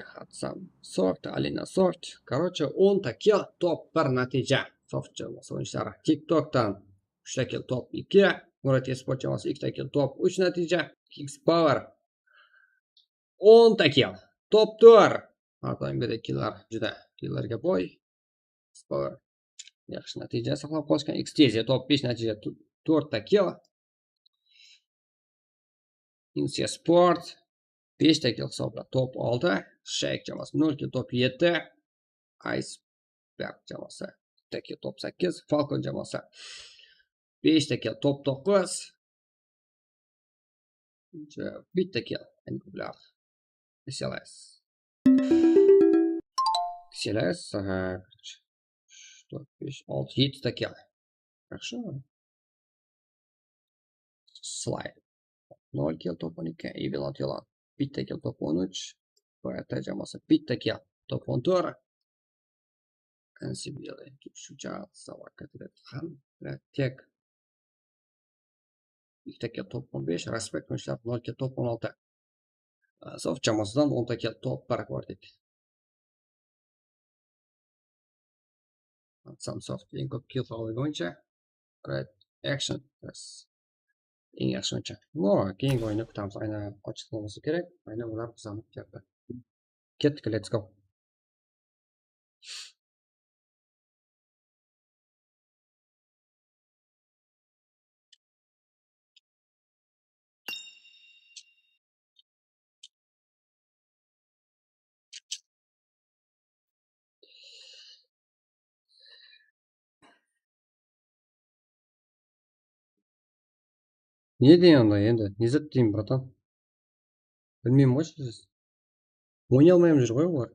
A: софт, Alina soft. Короче, 10 ta kill top 1 natija. Soft jamoasi o'yinchalari. TikTokdan 3 ta kill top 2. Murat Esport jamoasi 2 ta kill top 3 natija. Kings Power 10 ta kill top 4. Doimgidek killar juda killarga boy. Power yaxshi natija saqlab qolishgan. Xtezia top 5 natija 4 ta kill. Insia Sport 5 ta kill hisobla top 6. Shake jamoasi 0 kill top 7. Iceberg jamoasi 1 ta kill top 8. Falcon jamoasi 5 ta kill top 9. 1 ta kill eng ko'plar. SLS 4, 5, 6, 7 ta kill. Yaxshi. Slide 0 kill top 12. Evil Atlan 1 ta kill top 13. Poeta jamoasi 1 ta kill top 14. Ansibili Shujaa Savakatet ham tek 2 ta kill top 15. Respect o'yinchilar 0 kill top 16. Sof jamoasidan 10 ta kill top 1 ko'rdik. Samsoft eng ko'p kill qilgan o'yinchi. Red Action eng yaxshi o'yinchi. Keyingi o'yinni kutamiz. Aynan ochiq bo'lmasa kerak. Aynan ular bizani kutyapti. Ketdik, let's go. Ne deyanda endi? Ne zat deyim, bratan? Bilmayman ғой siz. O'ynay olmayam жүр ғой ular.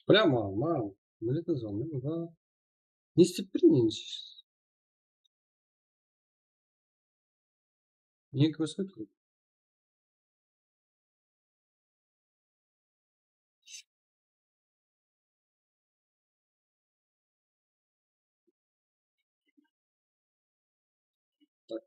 A: Бля, мам, ne kızım ne bu? Ne istеп берейін енді? Не көсөт? Так.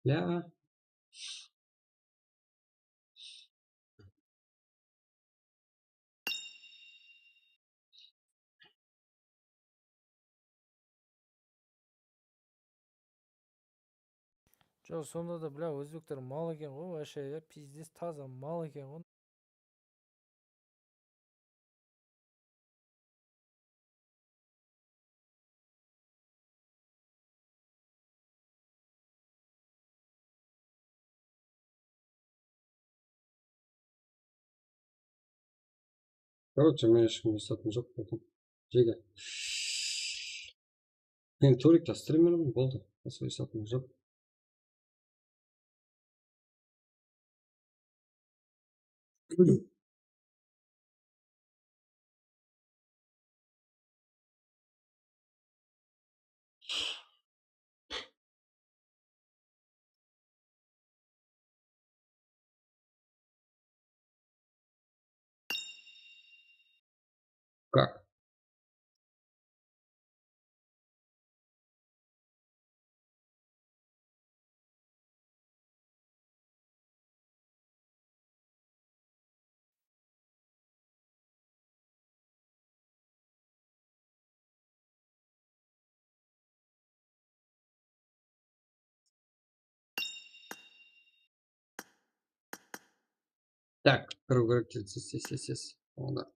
A: Бля.
J: Жоқ, сонда да, бля, өзбектер мал екен ғой, вообще, я пиздец таза мал екен ғой.
A: Короче, мен ешкімге естатын жоқ болдым. Жеге. Мен Торикта стримермін, болды. Басқа естатын жоқ. Как? Так, кіру керек, сес. Онда.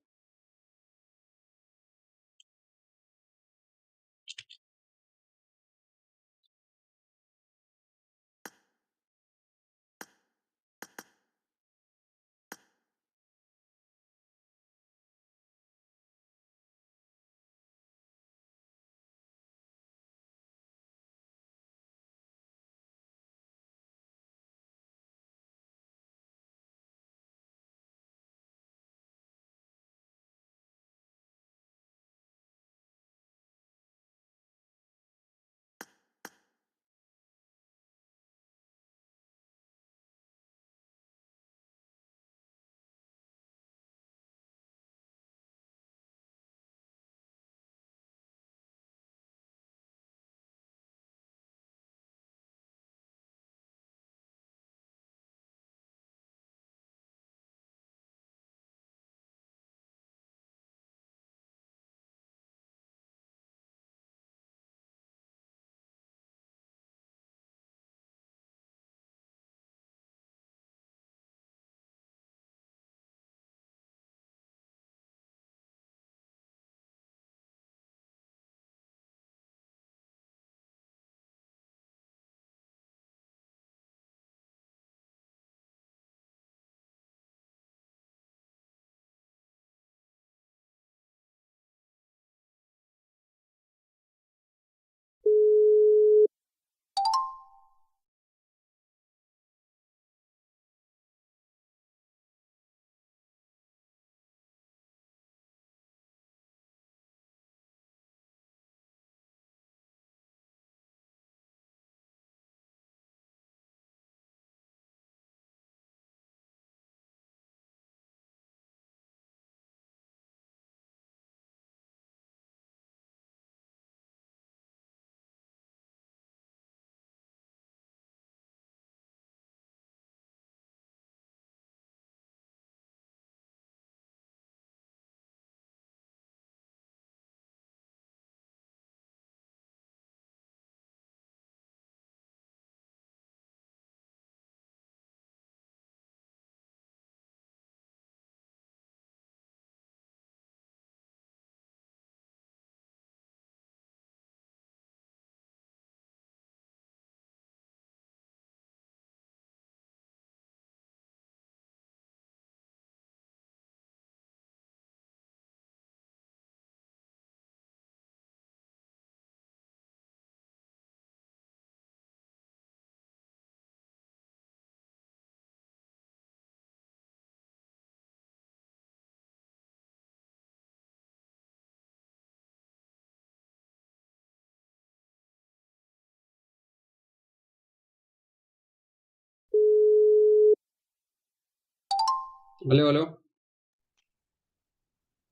A: Алло.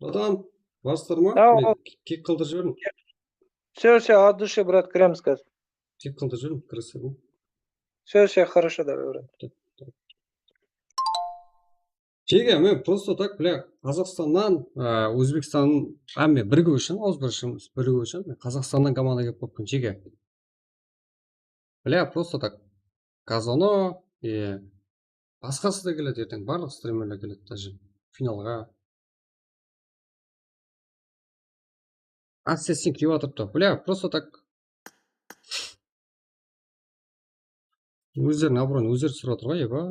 A: Братан, барсыздар ма?
J: Ау,
A: Мен
J: ау.
A: кек қылдырып жібердім.
J: Все, от души, брат, кіреміз қазір.
A: Кек қылдырып жібердім, кірісіп.
J: Все, хорошо, давай, брат.
A: Чеге, мен просто так, бля, Қазақстаннан, Өзбекстанның әмме бірігу үшін, ауызбіршіміз бірігу үшін, мен Қазақстаннан команда келіп қойыппын, чеге. Бля, просто так, Казано, басқасы да келеді ертең, барлық стримерлер келеді даже финалға. Сен кіріп жатырыпты, бля, просто так. Өздерінің абыройын өздері түсіріп жатыр ғой, еба.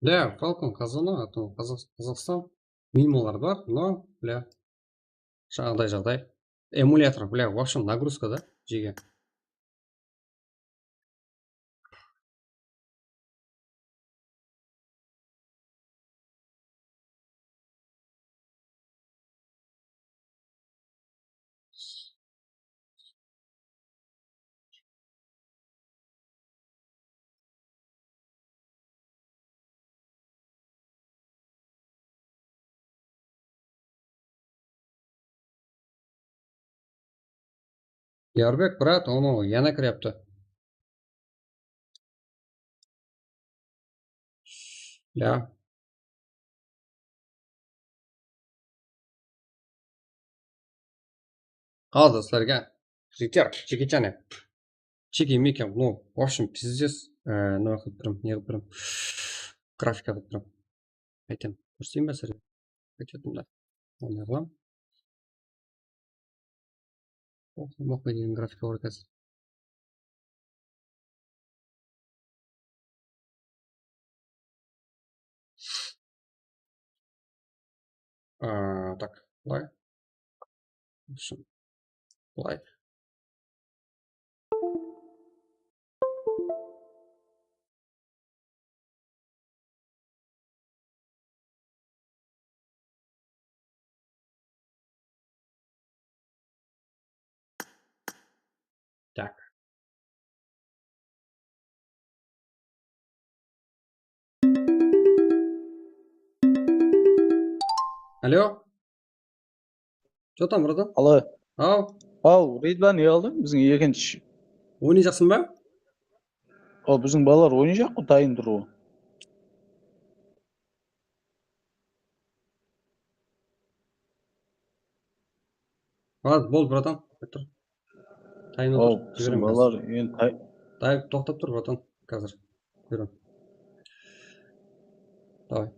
A: Бля, Falcon, Казано, а то Қазақстан, мималар бар, но, бля, жағдай. Эмулятор, бля, в общем, нагрузка, да, жеге. Ярбек, брат, оны yana кірепті. Бля. Қалды сіздерге. Жігіттер, жекечане. Чеки мекем, ну, в общем, пиздец. Не қылып тұрмын. Графика қылып тұрмын. Айтам, көрсейін бе сіздерге? Айтатым да. Оны қылам. Оқымақ деген графика бар қазір. Так, былай. В общем, былай. Так. Алло? Что там, братан?
G: Алло.
A: Ау,
G: Рейдбан не алдың? Біздің екінші.
A: ойнай жақсың ба?
G: Біздің балалар ойнayacak қой, дайын тұруы.
A: Болды, братан. Тұр. Тайын отыр.
G: Біздің
A: Жіберем
G: балалар
A: қазір.
G: енді
A: Тоқтап тұр, братан. Қазір. Жіберем. Давай.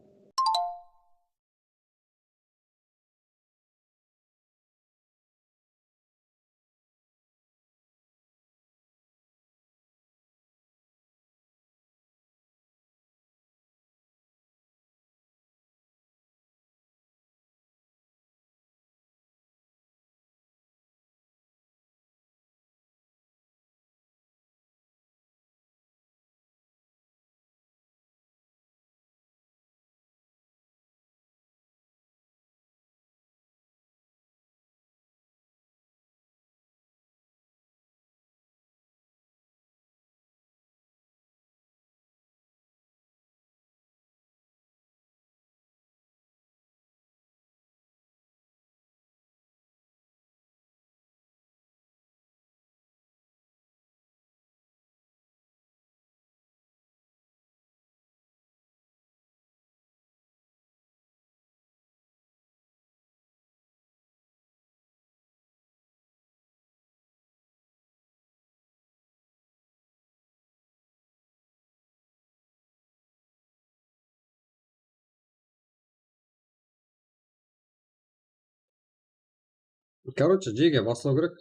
A: Короче, Джиге басылу керек.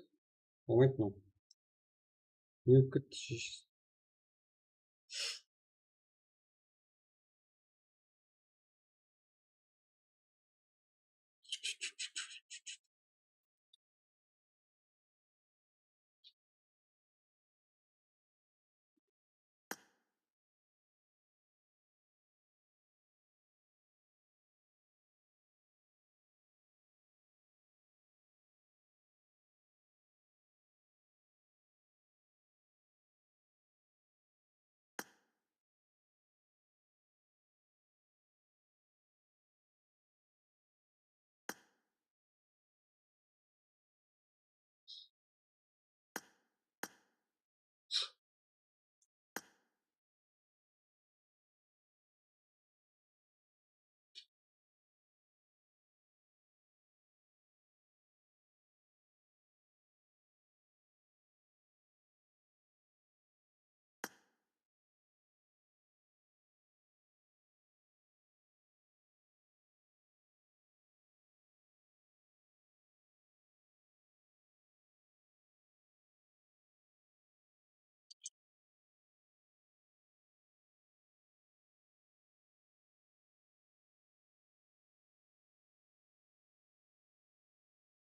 A: Болмайды мынау. Не болып кетті шешесі.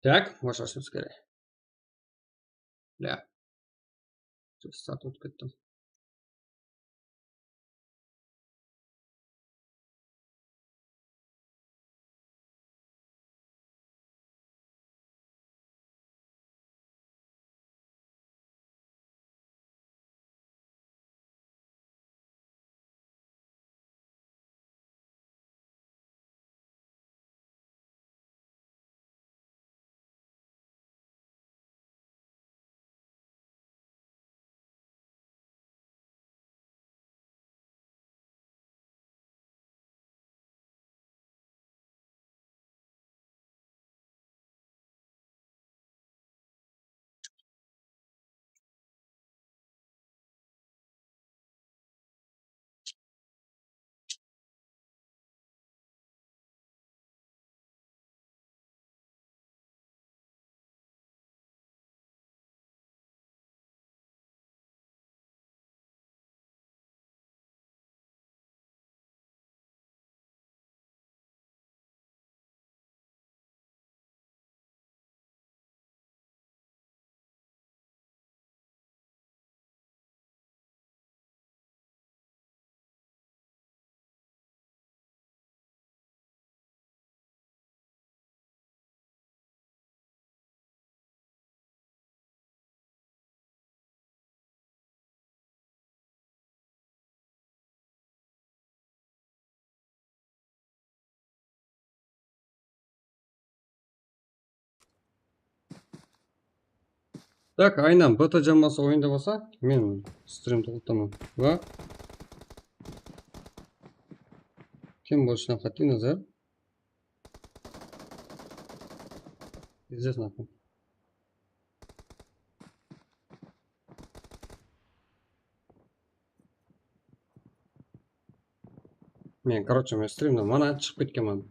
A: Так, башламамыз керек. Бля. Сағат өтіп кетті. Так, айнам бета жамасы ойында болса, мен стрим тоқтатамын. Ва. Кем больше нам хотим назад? Пиздец нахуй. Короче, мен стримді мана шығып кеткенмін.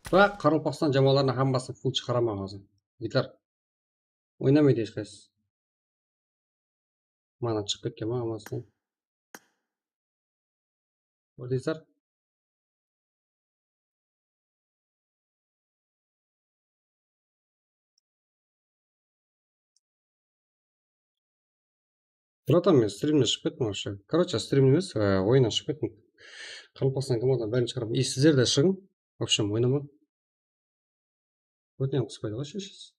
A: Бірақ Қарақалпақстан жамаларына хамбасын фул шығарамын қазір. Гитар. Ойнамайды ешқайсысы. Мана шығып кеткенмін амасынан. Көрдіңіздер? Братан, мен стримнен шығып кеттім вообще. Короче, стрим емес, ойыннан шығып кеттім. Қарақалпақстан команданың бәрін шығарамын. И сіздер де шығың. В общем, ойнама. Өтінемін қыспайды ғой шешесі.